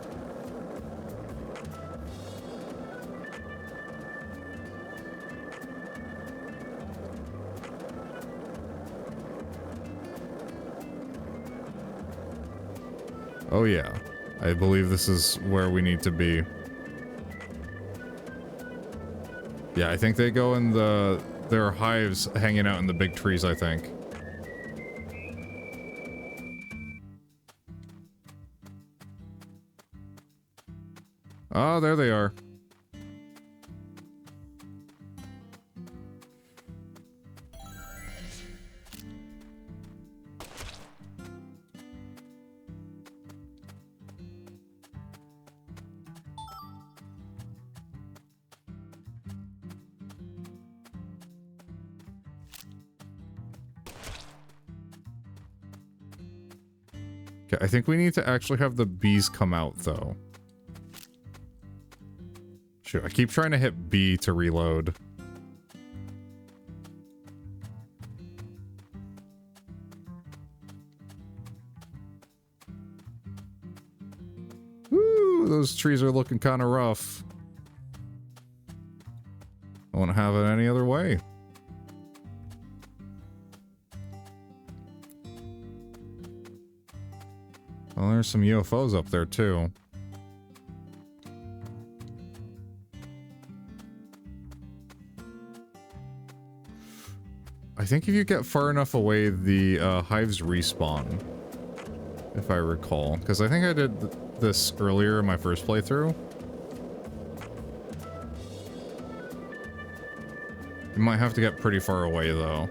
Oh yeah, I believe this is where we need to be. Yeah, I think they go in there are hives hanging out in the big trees, I think. Oh, there they are. Okay, I think we need to actually have the bees come out, though. Shoot, I keep trying to hit B to reload. those trees are looking kind of rough. I wouldn't have it any other way. Well, there's some UFOs up there too. I think if you get far enough away, the hives respawn. If I recall. Because I think I did this earlier in my first playthrough. You might have to get pretty far away though.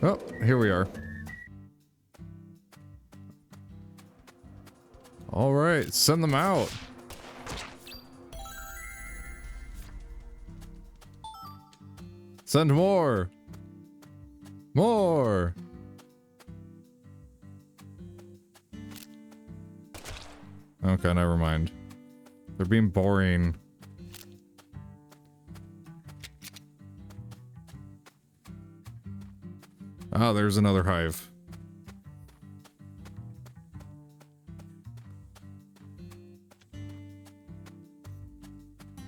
Oh, here we are. All right, send them out. Send more. More. Okay, never mind. They're being boring. Ah, there's another hive.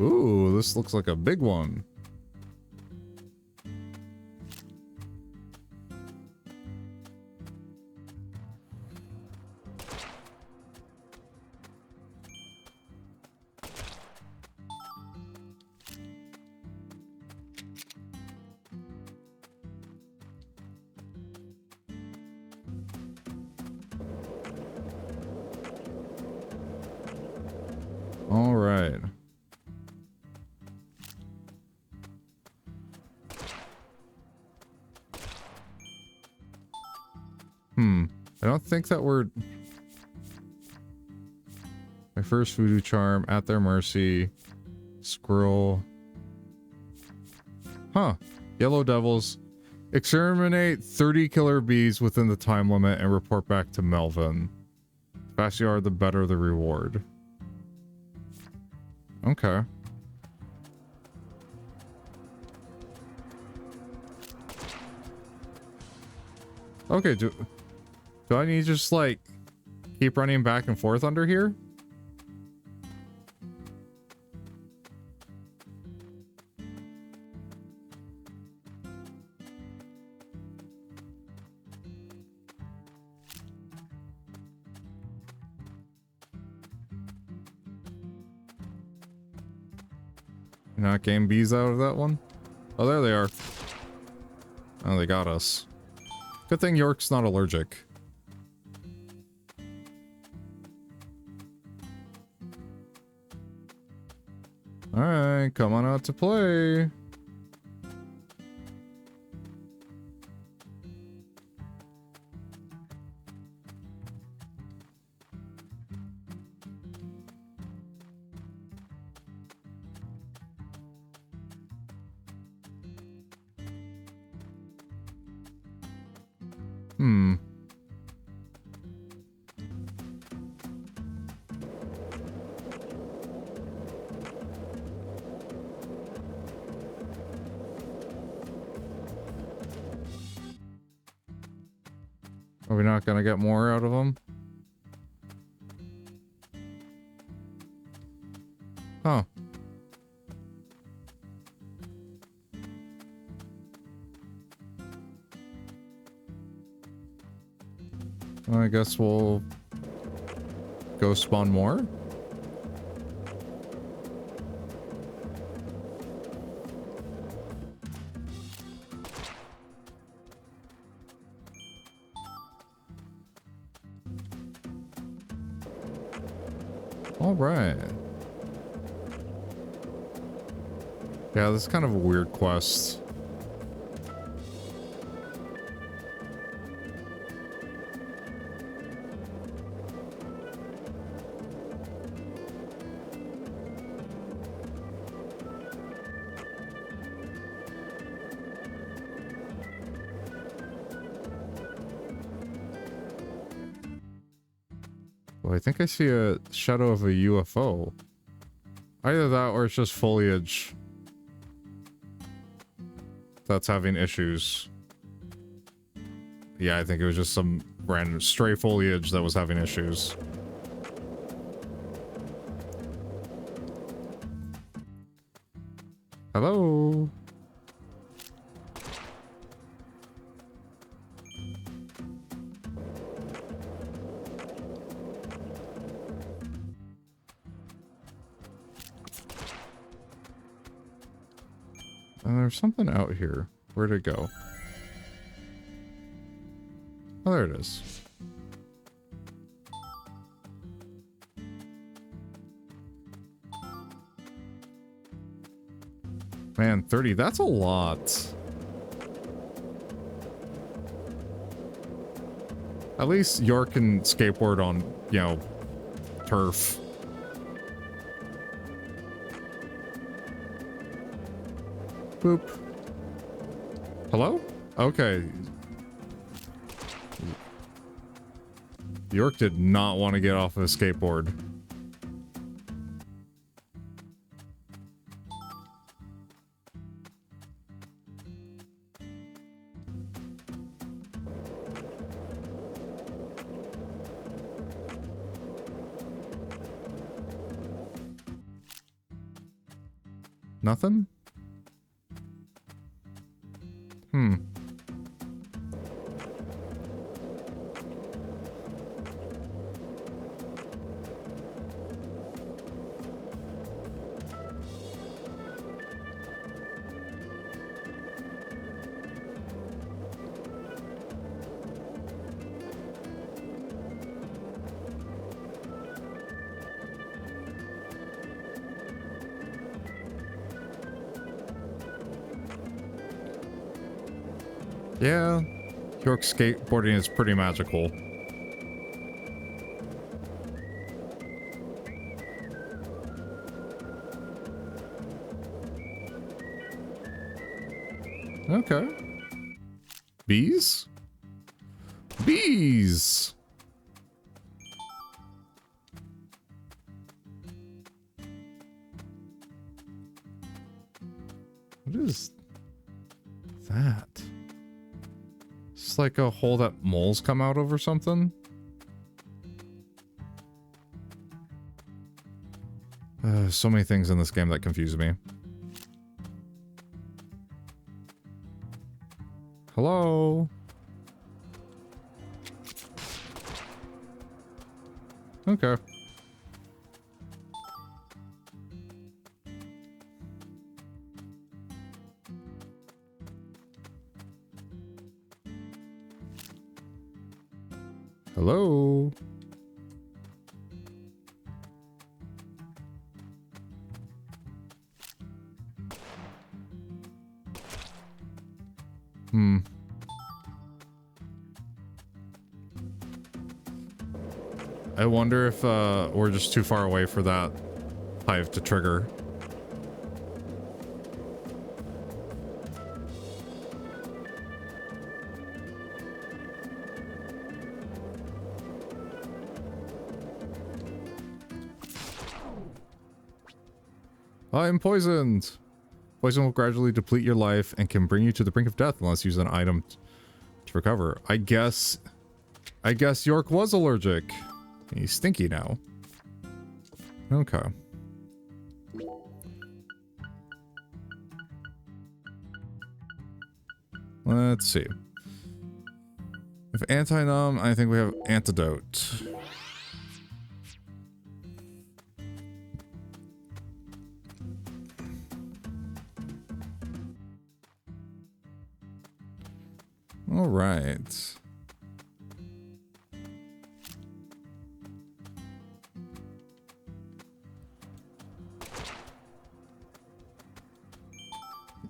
Ooh, this looks like a big one. All right. I don't think that we're... My first voodoo charm, at their mercy, squirrel. Huh. Yellow devils. Exterminate 30 killer bees within the time limit and report back to Melvin. The faster you are, the better the reward. Okay. Okay, do I need to just, like, keep running back and forth under here? You're not getting bees out of that one? Oh, there they are. Oh, they got us. Good thing York's not allergic. Alright, come on out to play. Are we not gonna get more out of them? Huh. Well, I guess we'll go spawn more. All right. Yeah, this is kind of a weird quest. Oh, I think I see a shadow of a UFO. Either that or it's just foliage that's having issues. Yeah, I think it was just some random stray foliage that was having issues. Hello? And there's something out here. Where'd it go? Oh, there it is. Man, 30, that's a lot. At least York can skateboard on, you know, turf. Boop. Hello? Okay. York did not want to get off of a skateboard. Nothing? Yeah, York skateboarding is pretty magical. Okay. Bees? Bees! What is that? It's like a hole that moles come out of or something. So many things in this game that confuse me. Hello? Okay. Hello? I wonder if we're just too far away for that hive to trigger. I'm poisoned. Poison will gradually deplete your life and can bring you to the brink of death unless you use an item to recover. I guess York was allergic. He's stinky now. Okay. Let's see. If anti-numb, I think we have antidote. All right.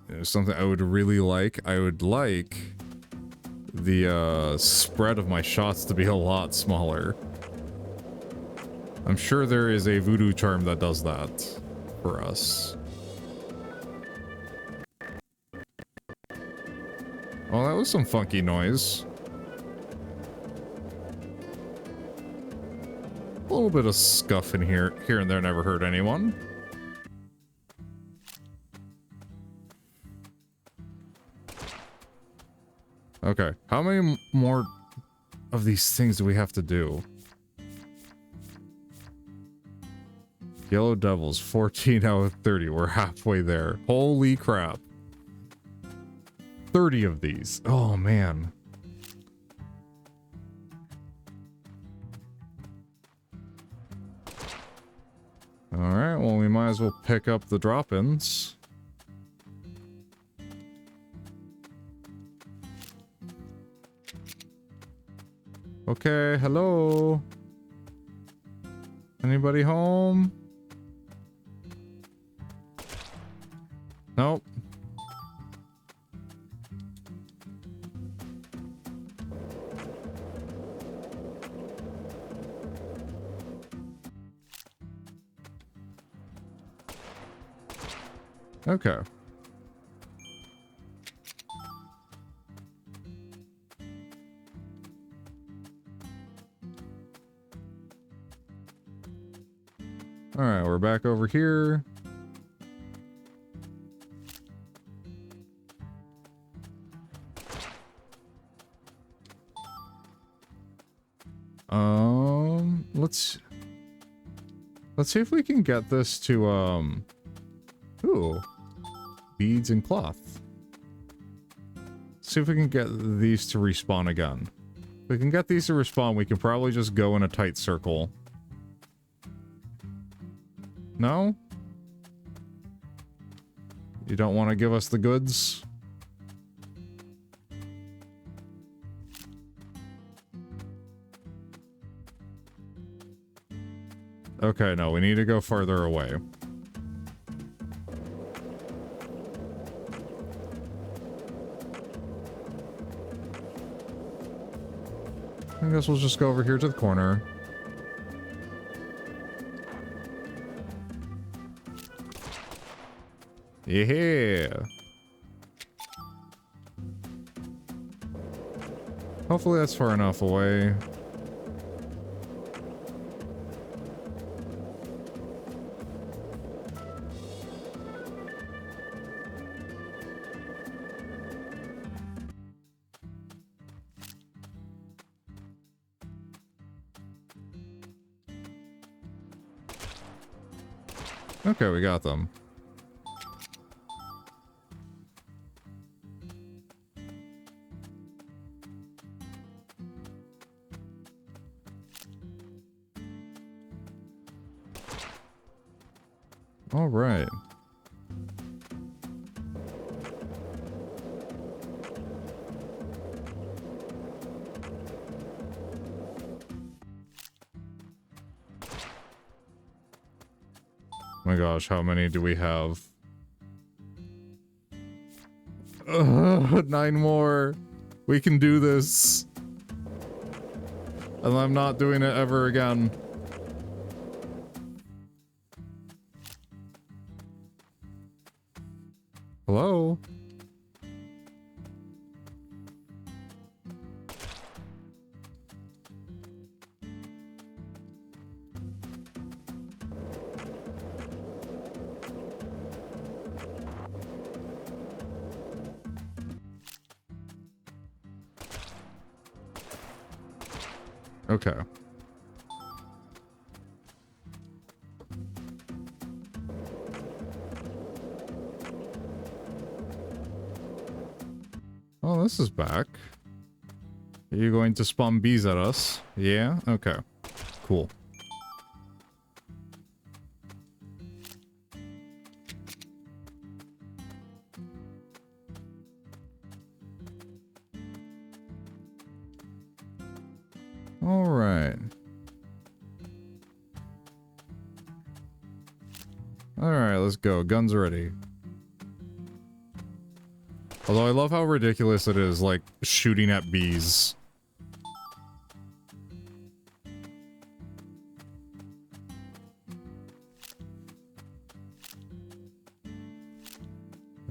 There's something I would really like. I would like the spread of my shots to be a lot smaller. I'm sure there is a voodoo charm that does that for us. Oh, that was some funky noise. A little bit of scuff in here and there never hurt anyone. Okay, how many more of these things do we have to do? Yellow Devils, 14 out of 30. We're halfway there. Holy crap. 30 of these. Oh, man. Alright, well, we might as well pick up the drop-ins. Okay, hello? Anybody home? Nope. Okay. All right, we're back over here. Let's see if we can get this to ooh, beads and cloth. See if we can get these to respawn again. If we can get these to respawn, we can probably just go in a tight circle. No? You don't want to give us the goods? Okay, no, we need to go farther away. I guess we'll just go over here to the corner. Yeah. Hopefully that's far enough away. Okay, we got them. All right. Oh my gosh, how many do we have? 9 more. We can do this. And I'm not doing it ever again. Hello? Okay. Oh, this is back. Are you going to spawn bees at us? Yeah? Okay. Cool. All right. All right, let's go. Guns ready. Although I love how ridiculous it is, like, shooting at bees.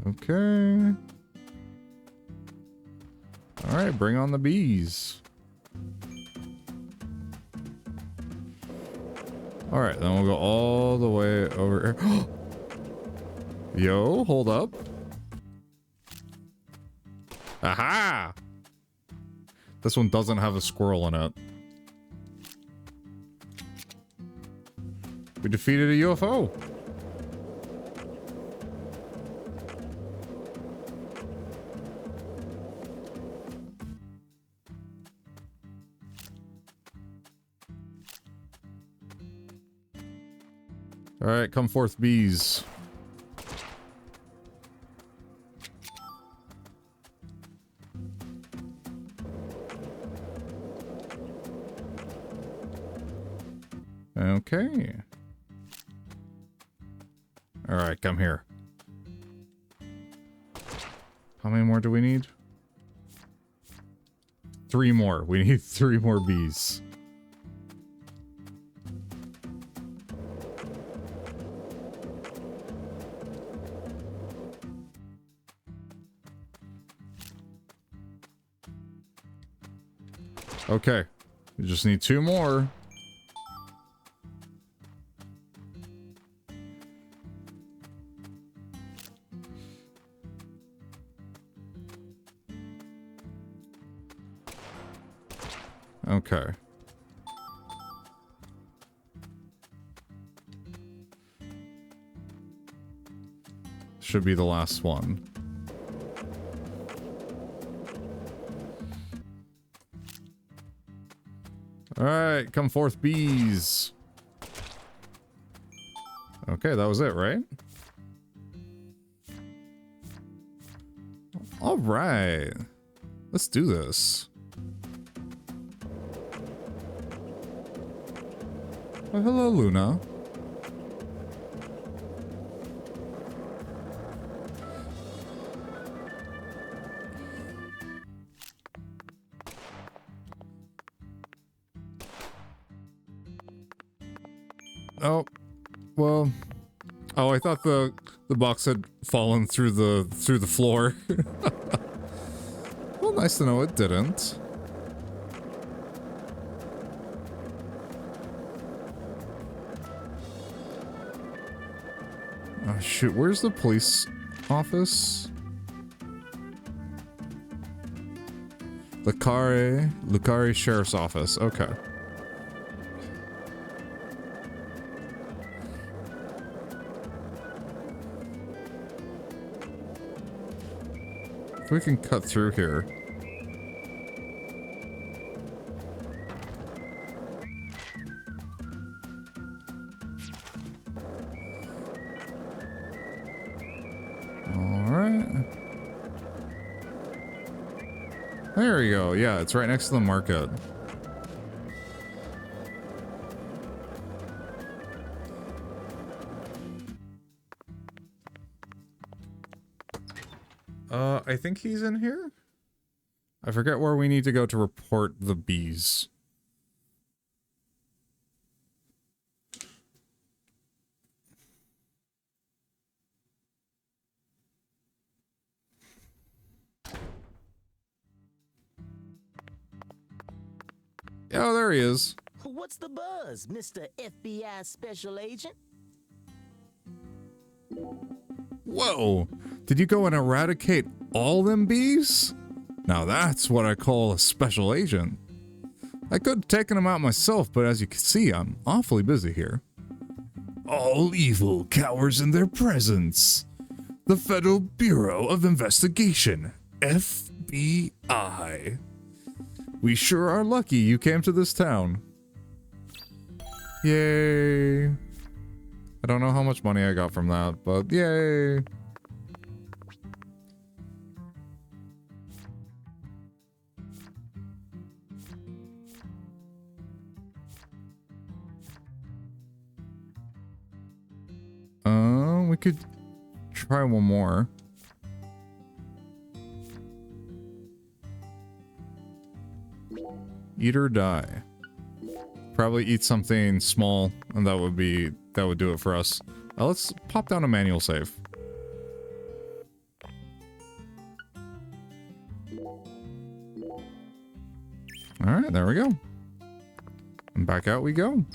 Okay. All right, bring on the bees. Alright, then we'll go all the way over here. Yo, hold up. Aha! This one doesn't have a squirrel in it. We defeated a UFO. All right, come forth, bees. Okay. All right, come here. How many more do we need? 3 more. We need 3 more bees. Okay. We just need 2 more. Okay. Should be the last one. All right, come forth, bees. Okay, that was it, right? All right. Let's do this. Oh, hello, Luna. Oh, well. Oh, I thought the box had fallen through the floor. Well, nice to know it didn't. Oh, shoot, where's the police office? Lucari Sheriff's Office. Okay. If we can cut through here. There we go. Yeah, it's right next to the market. I think he's in here? I forget where we need to go to report the bees. Oh, there he is. What's the buzz, Mr. FBI Special Agent? Whoa! Did you go and eradicate all them bees? Now that's what I call a special agent. I could have taken them out myself, but as you can see, I'm awfully busy here. All evil cowers in their presence. The Federal Bureau of Investigation, FBI. We sure are lucky you came to this town. Yay. I don't know how much money I got from that, but yay. We could try one more. Eat or die. Probably eat something small, and that would do it for us. Let's pop down a manual save. Alright, there we go. And back out we go.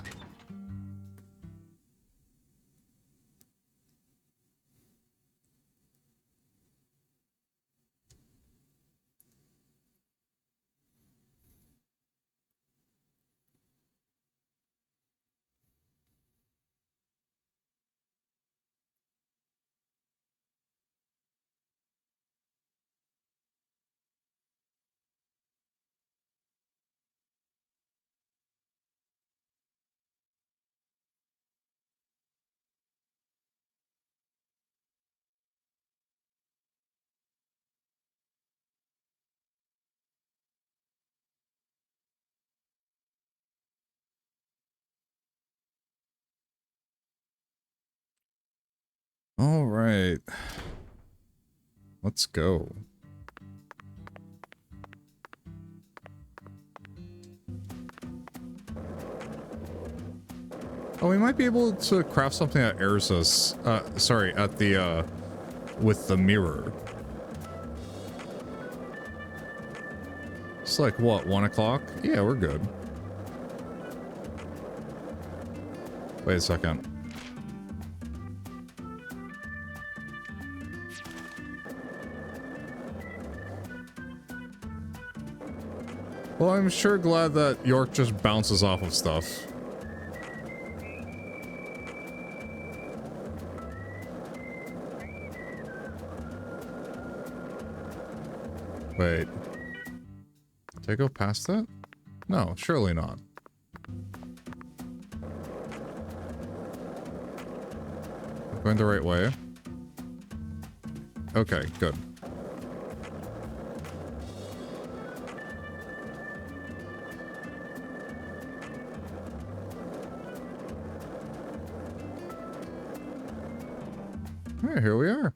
All right. Let's go. Oh, we might be able to craft something at Erza's. Sorry, at the, with the mirror. It's like, what, 1 o'clock? Yeah, we're good. Wait a second. Well, I'm sure glad that York just bounces off of stuff. Wait. Did I go past that? No, surely not. Going the right way? Okay, good. Alright, here we are.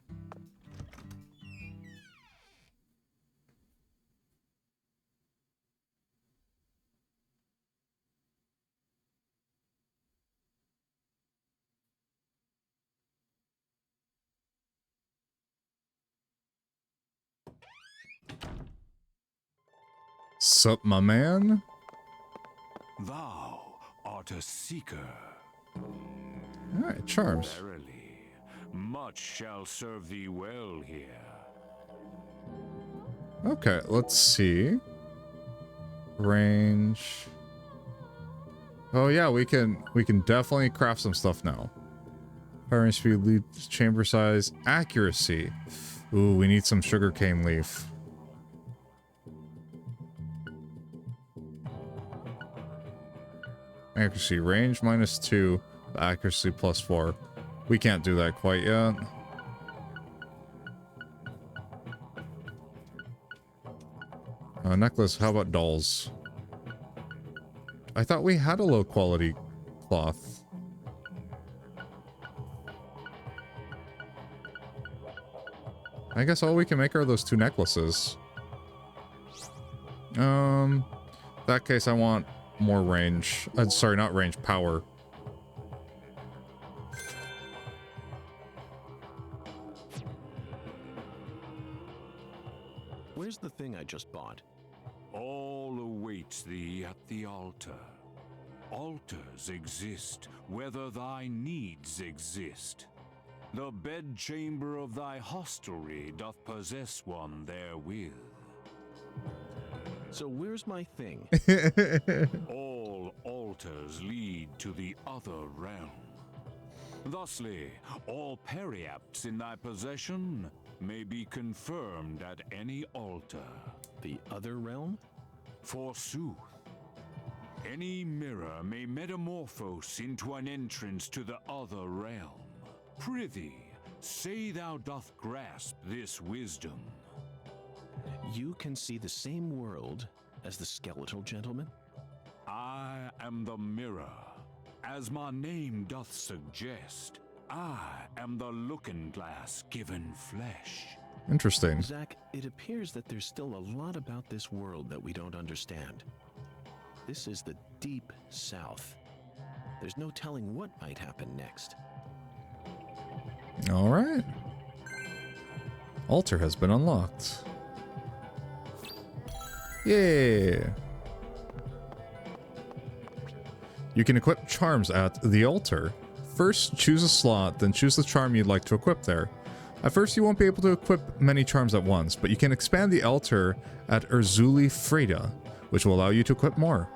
Sup, my man? Thou art a seeker. Alright, charms. Verily, much shall serve thee well here. Okay, let's see. Range. Oh yeah, we can definitely craft some stuff now. Firing speed, lead chamber size, accuracy. Ooh, we need some sugarcane leaf. Accuracy, range -2, accuracy +4. We can't do that quite yet. Necklace, how about dolls? I thought we had a low quality cloth. I guess all we can make are those 2 necklaces. In that case, I want more range. Sorry, not range, power. Where's the thing I just bought? All awaits thee at the altar. Altars exist, whether thy needs exist. The bedchamber of thy hostelry doth possess one therewith. So where's my thing? All altars lead to the other realm. Thusly, all periapts in thy possession may be confirmed at any altar. The other realm? Forsooth. Any mirror may metamorphose into an entrance to the other realm. Prithee, say thou doth grasp this wisdom. You can see the same world as the skeletal gentleman? I am the mirror. As my name doth suggest, I am the looking glass given flesh. Interesting. Zack, it appears that there's still a lot about this world that we don't understand. This is the deep south. There's no telling what might happen next. All right. Altar has been unlocked. Yeah. You can equip charms at the altar. First, choose a slot, then choose the charm you'd like to equip there. At first, you won't be able to equip many charms at once, but you can expand the altar at Erzuli Freda, which will allow you to equip more.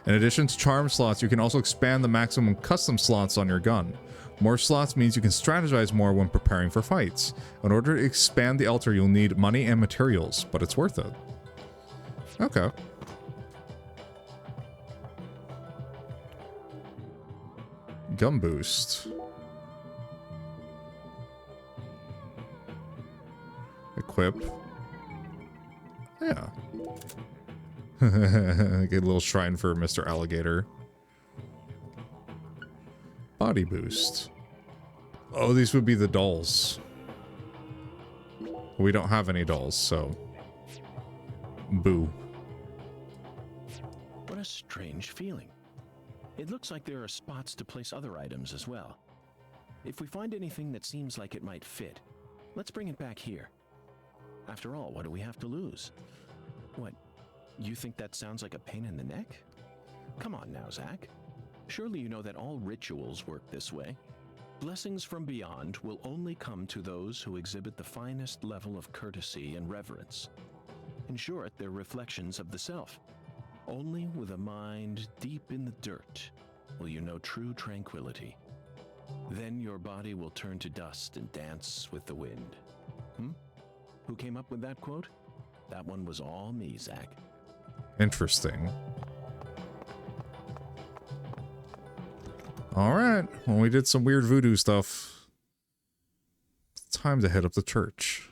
In addition to charm slots, you can also expand the maximum custom slots on your gun. More slots means you can strategize more when preparing for fights. In order to expand the altar, you'll need money and materials, but it's worth it. Okay. Gun boost. Equip. Yeah. Get a little shrine for Mr. Alligator. Body boost. Oh, these would be the dolls. We don't have any dolls, so... Boo. What a strange feeling. It looks like there are spots to place other items as well. If we find anything that seems like it might fit, let's bring it back here. After all, what do we have to lose? What, you think that sounds like a pain in the neck? Come on now, Zack. Surely you know that all rituals work this way. Blessings from beyond will only come to those who exhibit the finest level of courtesy and reverence. In short, they're reflections of the self. Only with a mind deep in the dirt will you know true tranquility. Then your body will turn to dust and dance with the wind. Who came up with that quote? That one was all me, Zack. Interesting. Alright, well, we did some weird voodoo stuff. It's time to head up to church.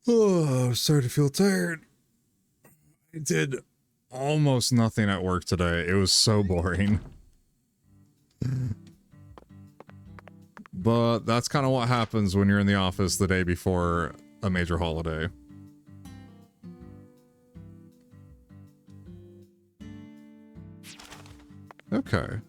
Oh, I'm starting to feel tired. I did almost nothing at work today. It was so boring. But that's kind of what happens when you're in the office the day before a major holiday. Okay.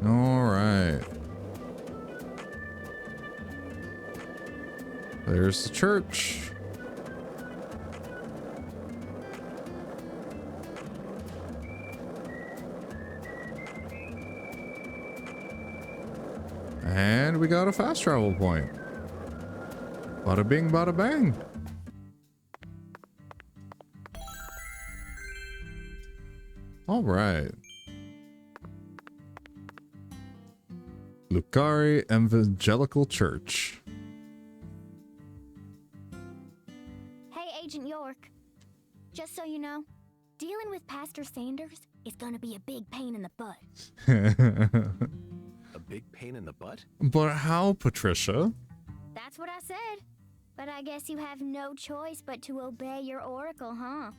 Alright. There's the church. And we got a fast travel point. Bada bing, bada bang. Alright. Lucari Evangelical Church. Hey, Agent York. Just so you know, dealing with Pastor Sanders is gonna be a big pain in the butt. A big pain in the butt? But how, Patricia? That's what I said. But I guess you have no choice but to obey your oracle, huh?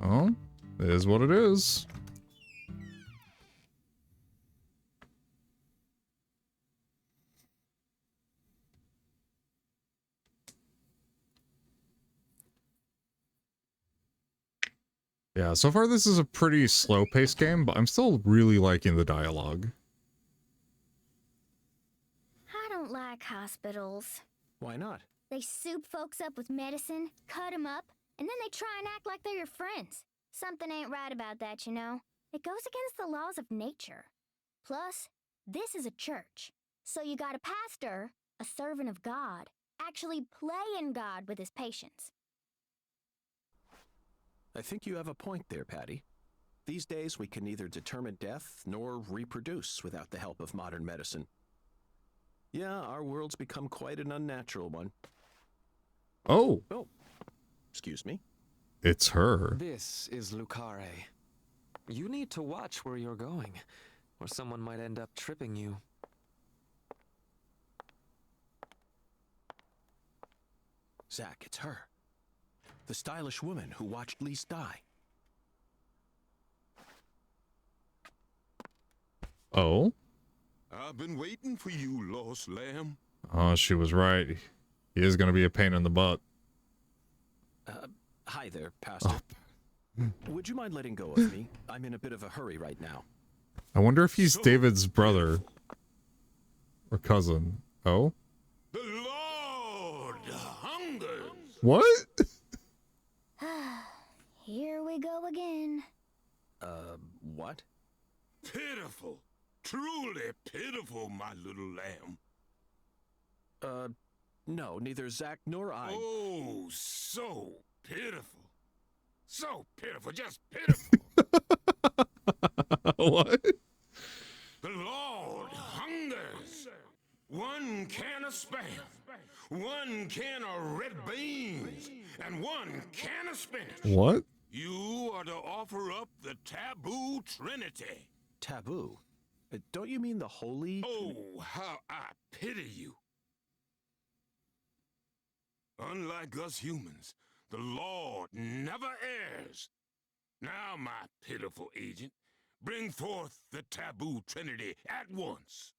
Oh, it is what it is. Yeah, so far this is a pretty slow-paced game, but I'm still really liking the dialogue. I don't like hospitals. Why not? They soup folks up with medicine, cut them up, and then they try and act like they're your friends. Something ain't right about that, you know. It goes against the laws of nature. Plus, this is a church. So you got a pastor, a servant of God, actually playing God with his patients. I think you have a point there, Patty. These days, we can neither determine death nor reproduce without the help of modern medicine. Yeah, our world's become quite an unnatural one. Oh, Oh, excuse me. it's her. This is Lucare. You need to watch where you're going, or someone might end up tripping you. Zack, it's her. The stylish woman who watched Lise die. Oh? I've been waiting for you, lost lamb. Oh, she was right. He is going to be a pain in the butt. Hi there, Pastor. Would you mind letting go of me? I'm in a bit of a hurry right now. I wonder if he's David's brother. Or cousin. Oh? The Lord hungers. What? Here we go again. What? Pitiful. Truly pitiful, my little lamb. No, neither Zack nor I. Oh, so pitiful. So pitiful, just pitiful. What? The Lord hungers. 1 can of Spam, 1 can of red beans, and 1 can of spinach. What? You are to offer up the taboo trinity. Taboo? Don't you mean the holy? Oh, how I pity you. Unlike us humans, the Lord never errs. Now, my pitiful agent, bring forth the taboo trinity at once.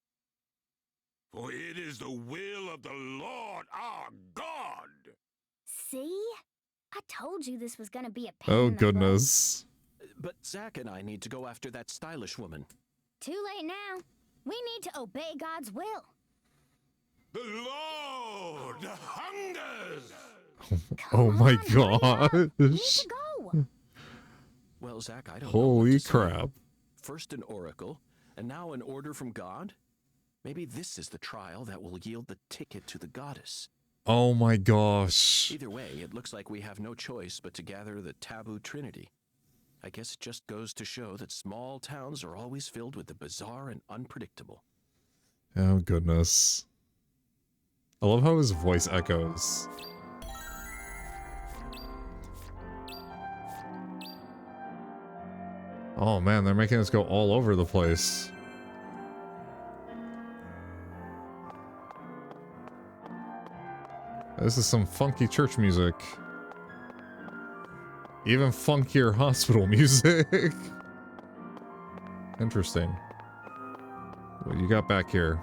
For it is the will of the Lord our God. See? I told you this was gonna be a pain Oh, in the goodness. But Zack and I need to go after that stylish woman. butt. Too late now. We need to obey God's will. The Lord hungers. Oh my We need gosh. to go. Well, Zack, I don't know. Holy what to say. crap. First an oracle, and now an order from God? Maybe this is the trial that will yield the ticket to the goddess. Oh my gosh. Either way, it looks like we have no choice but to gather the taboo trinity. I guess it just goes to show that small towns are always filled with the bizarre and unpredictable. Oh goodness. I love how his voice echoes. Oh man, they're making us go all over the place. This is some funky church music. Even funkier hospital music. Interesting. What you got back here?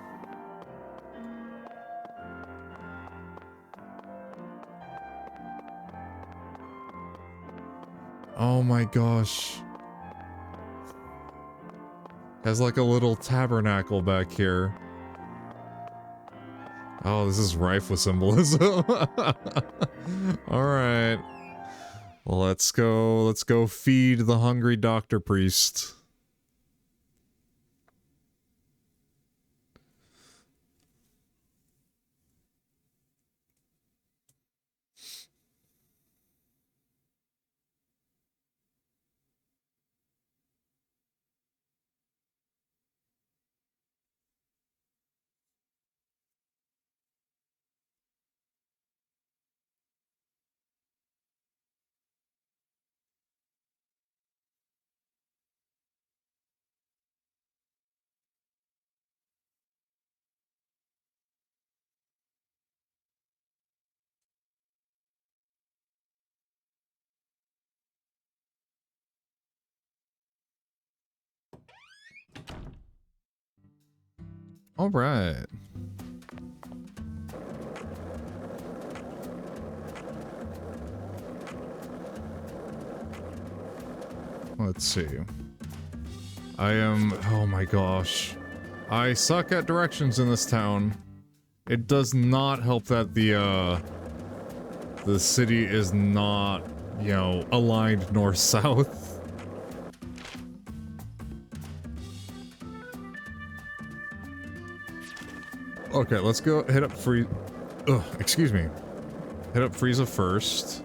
Oh my gosh. Has like a little tabernacle back here. Oh, this is rife with symbolism. Alright. Well, let's go feed the hungry doctor priest. All right. Let's see. Oh my gosh. I suck at directions in this town. It does not help that the city is not, you know, aligned north-south. Okay, let's go hit up excuse me. Hit up Frieza first.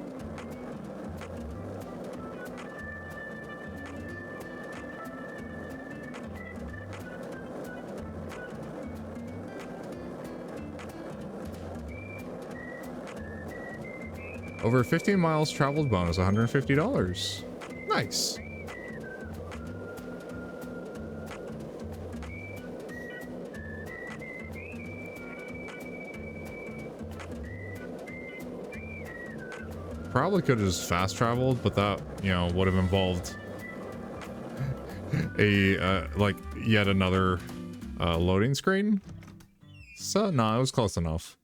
Over 15 miles traveled bonus, $150. Nice. Probably could have just fast traveled, but that, you know, would have involved a, like, yet another loading screen. So, no, it was close enough.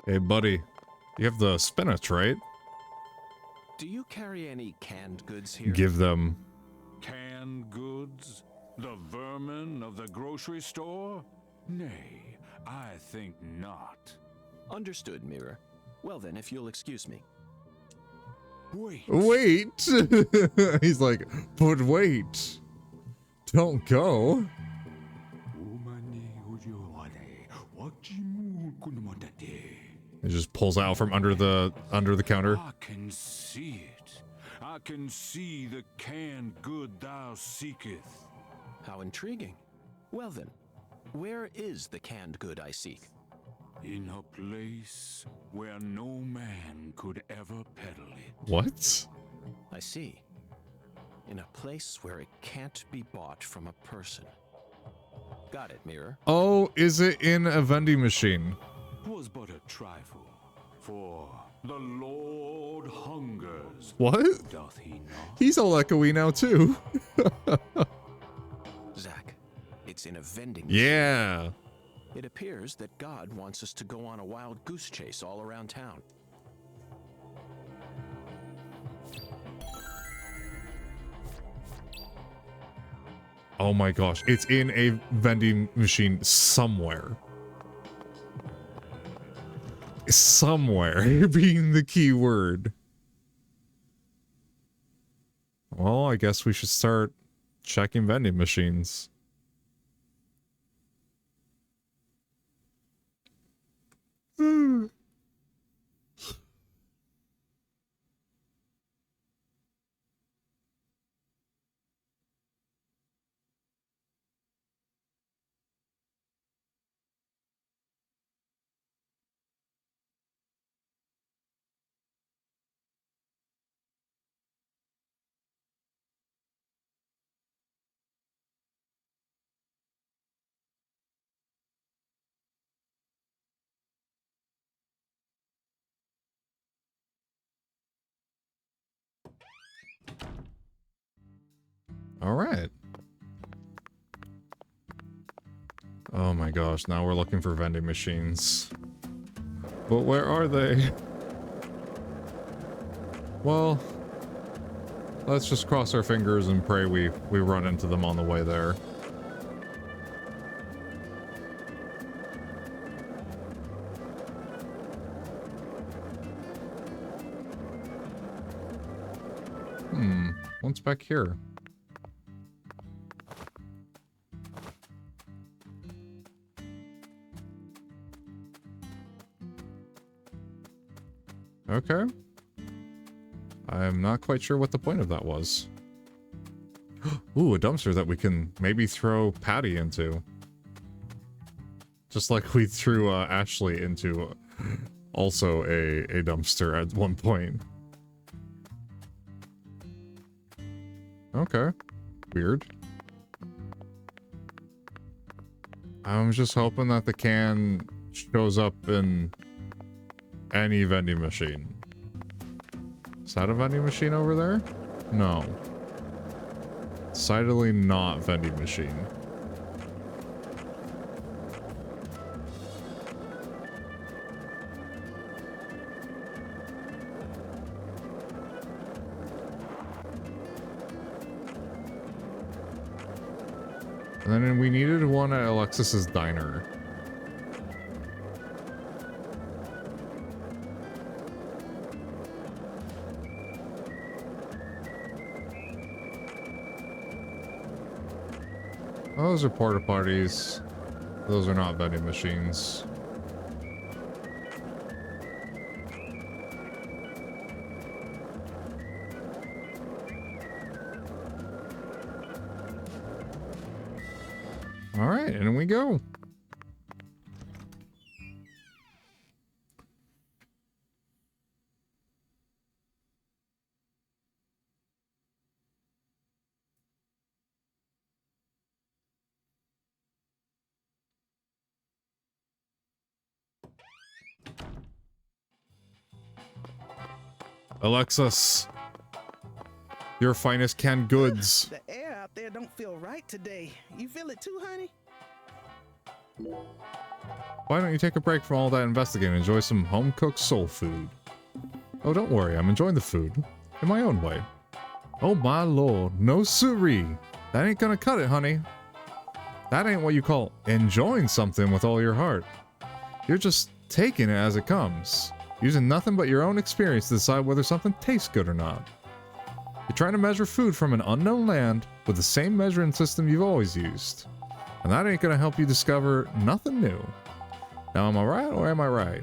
Hey, buddy. You have the spinach, right? Do you carry any canned goods here? Give them. Canned goods? The vermin of the grocery store? Nay, I think not. Understood, Mirror. Well then, if you'll excuse me. Wait. Wait! He's like, but wait. Don't go. He just pulls out from under the counter. I can see it. I can see the canned good thou seeketh. How intriguing. Well then, where is the canned good I seek? In a place where no man could ever peddle it. What? I see. In a place where it can't be bought from a person. Got it, Mirror. Oh, is it in a vending machine? 'Twas but a trifle, for the Lord hungers. What? Doth he not? He's all echoey now too. Zack, it's in a vending machine. Yeah. It appears that God wants us to go on a wild goose chase all around town. Oh my gosh, it's in a vending machine somewhere. Somewhere being the key word. Well, I guess we should start checking vending machines. All right. Oh my gosh, now we're looking for vending machines. But where are they? Well, let's just cross our fingers and pray we run into them on the way there. What's back here? Okay. I'm not quite sure what the point of that was. Ooh, a dumpster that we can maybe throw Patty into. Just like we threw Ashley into also a dumpster at one point. Okay. Weird. I'm just hoping that the can shows up in any vending machine. Is that a vending machine over there? No. Decidedly not vending machine. And then we needed one at Alexis's diner. Oh, those are porta potties. Those are not vending machines. All right, in we go. Alexis, your finest canned goods. The air out there don't feel right today. You feel it too, honey? Why don't you take a break from all that investigating and enjoy some home-cooked soul food? Oh, don't worry, I'm enjoying the food. In my own way. Oh my lord, no siree. That ain't gonna cut it, honey. That ain't what you call enjoying something with all your heart. You're just taking it as it comes, using nothing but your own experience to decide whether something tastes good or not. You're trying to measure food from an unknown land with the same measuring system you've always used. And that ain't gonna help you discover nothing new. Now, am I right or am I right?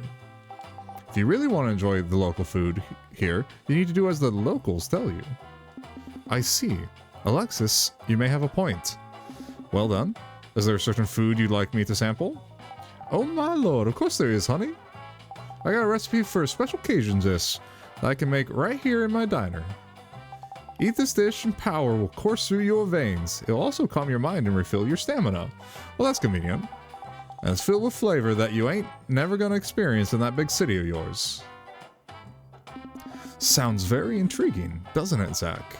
If you really want to enjoy the local food here, you need to do as the locals tell you. I see. Alexis, you may have a point. Well done. Is there a certain food you'd like me to sample? Oh my lord, of course there is, honey. I got a recipe for a special Cajun dish that I can make right here in my diner. Eat this dish and power will course through your veins. It'll also calm your mind and refill your stamina. Well, that's convenient. And it's filled with flavor that you ain't never gonna experience in that big city of yours. Sounds very intriguing, doesn't it, Zach?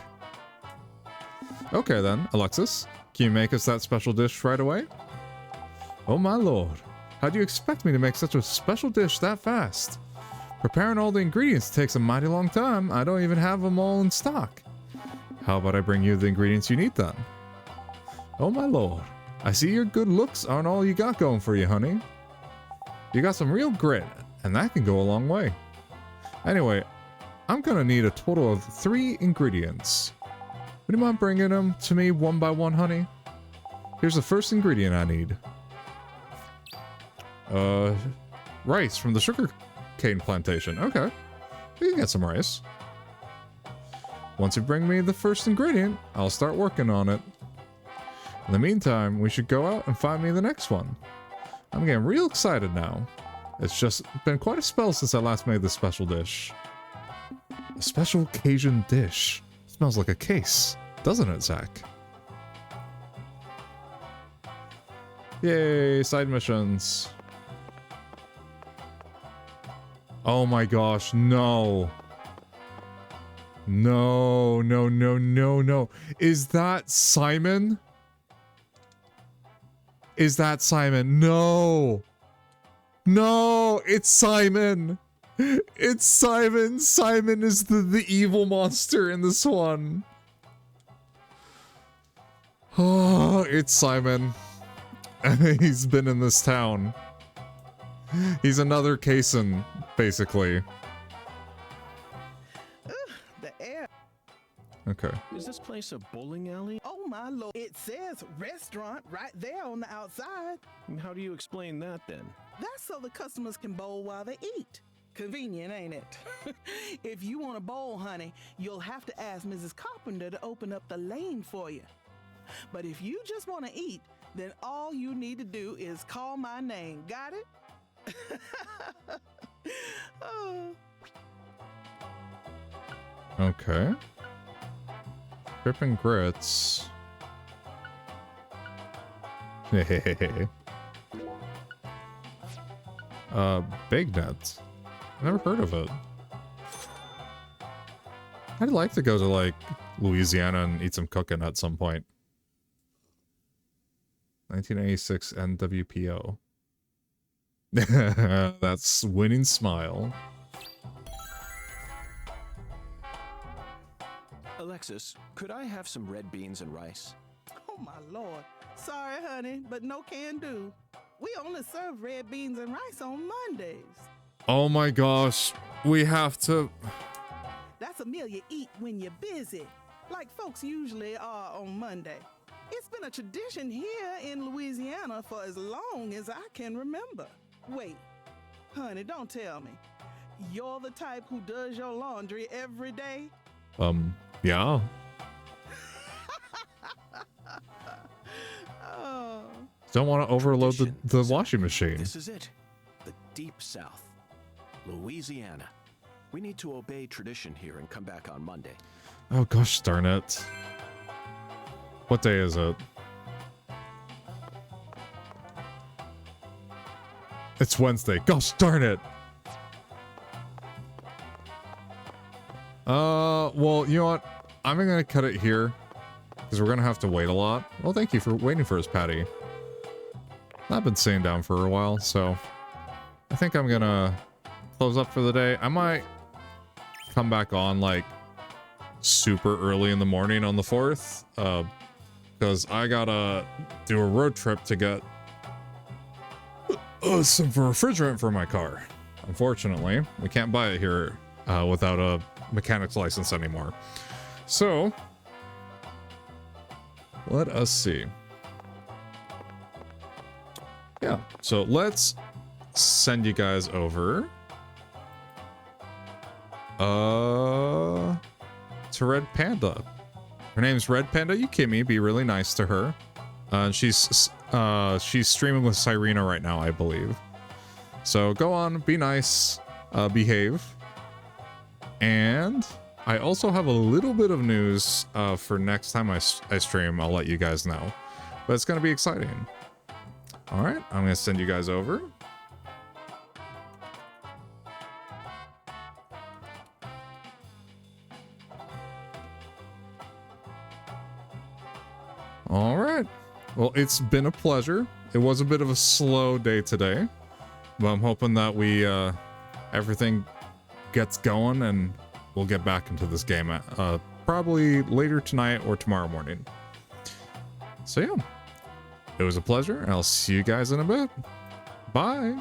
Okay then, Alexis. Can you make us that special dish right away? Oh my lord. How do you expect me to make such a special dish that fast? Preparing all the ingredients takes a mighty long time. I don't even have them all in stock. How about I bring you the ingredients you need then? Oh my lord. I see your good looks aren't all you got going for you, honey. You got some real grit, and that can go a long way. Anyway, I'm gonna need a total of 3 ingredients. Would you mind bringing them to me one by one, honey? Here's the first ingredient I need. Rice from the sugar cane plantation. Okay, we can get some rice. Once you bring me the first ingredient, I'll start working on it. In the meantime, we should go out and find me the next one. I'm getting real excited now. It's just been quite a spell since I last made this special dish. A special Cajun dish. Smells like a case, doesn't it, Zach? Yay, side missions. Oh my gosh, no. No, no, no, no, no. Is that Simon? Is that Simon? No. No, it's Simon. It's Simon. Simon is the evil monster in this one. Oh, it's Simon. He's been in this town. He's another Kaysen, basically. The air. Okay. Is this place a bowling alley? Oh my lord. It says restaurant right there on the outside. And how do you explain that then? That's so the customers can bowl while they eat. Convenient, ain't it? If you want to bowl, honey, you'll have to ask Mrs. Carpenter to open up the lane for you. But if you just want to eat, then all you need to do is call my name. Got it? Oh. Okay. Trip and grits. Big Net. Never heard of it. I'd like to go to, like, Louisiana and eat some cooking at some point. 1986 NWPO. That's winning smile. Alexis, could I have some red beans and rice? Oh my lord. Sorry, honey, but no can do. We only serve red beans and rice on Mondays. Oh my gosh. We have to... That's a meal you eat when you're busy, like folks usually are on Monday. It's been a tradition here in Louisiana for as long as I can remember. Wait, honey, don't tell me. You're the type who does your laundry every day? Yeah. Oh. Don't want to overload the washing machine. This is it. The Deep South. Louisiana. We need to obey tradition here and come back on Monday. Oh gosh darn it. What day is it? It's Wednesday. Gosh darn it. Well, you know what? I'm gonna cut it here because we're gonna have to wait a lot. Well, thank you for waiting for us, Patty. I've been sitting down for a while, so I think I'm gonna close up for the day. I might come back on like super early in the morning on the 4th, because I gotta do a road trip to get some refrigerant for my car. Unfortunately, we can't buy it here without a mechanic's license anymore. So let us see. Yeah, so let's send you guys over to Red Panda. Her name's Red Panda Yukimi. Be really nice to her. She's streaming with Cyrena right now, I believe. So go on, be nice, behave. And I also have a little bit of news for next time I stream. I'll let you guys know, but it's going to be exciting. All right, I'm going to send you guys over. All right. Well, it's been a pleasure. It was a bit of a slow day today, but I'm hoping that we everything gets going and we'll get back into this game probably later tonight or tomorrow morning. So yeah, it was a pleasure, and I'll see you guys in a bit. Bye.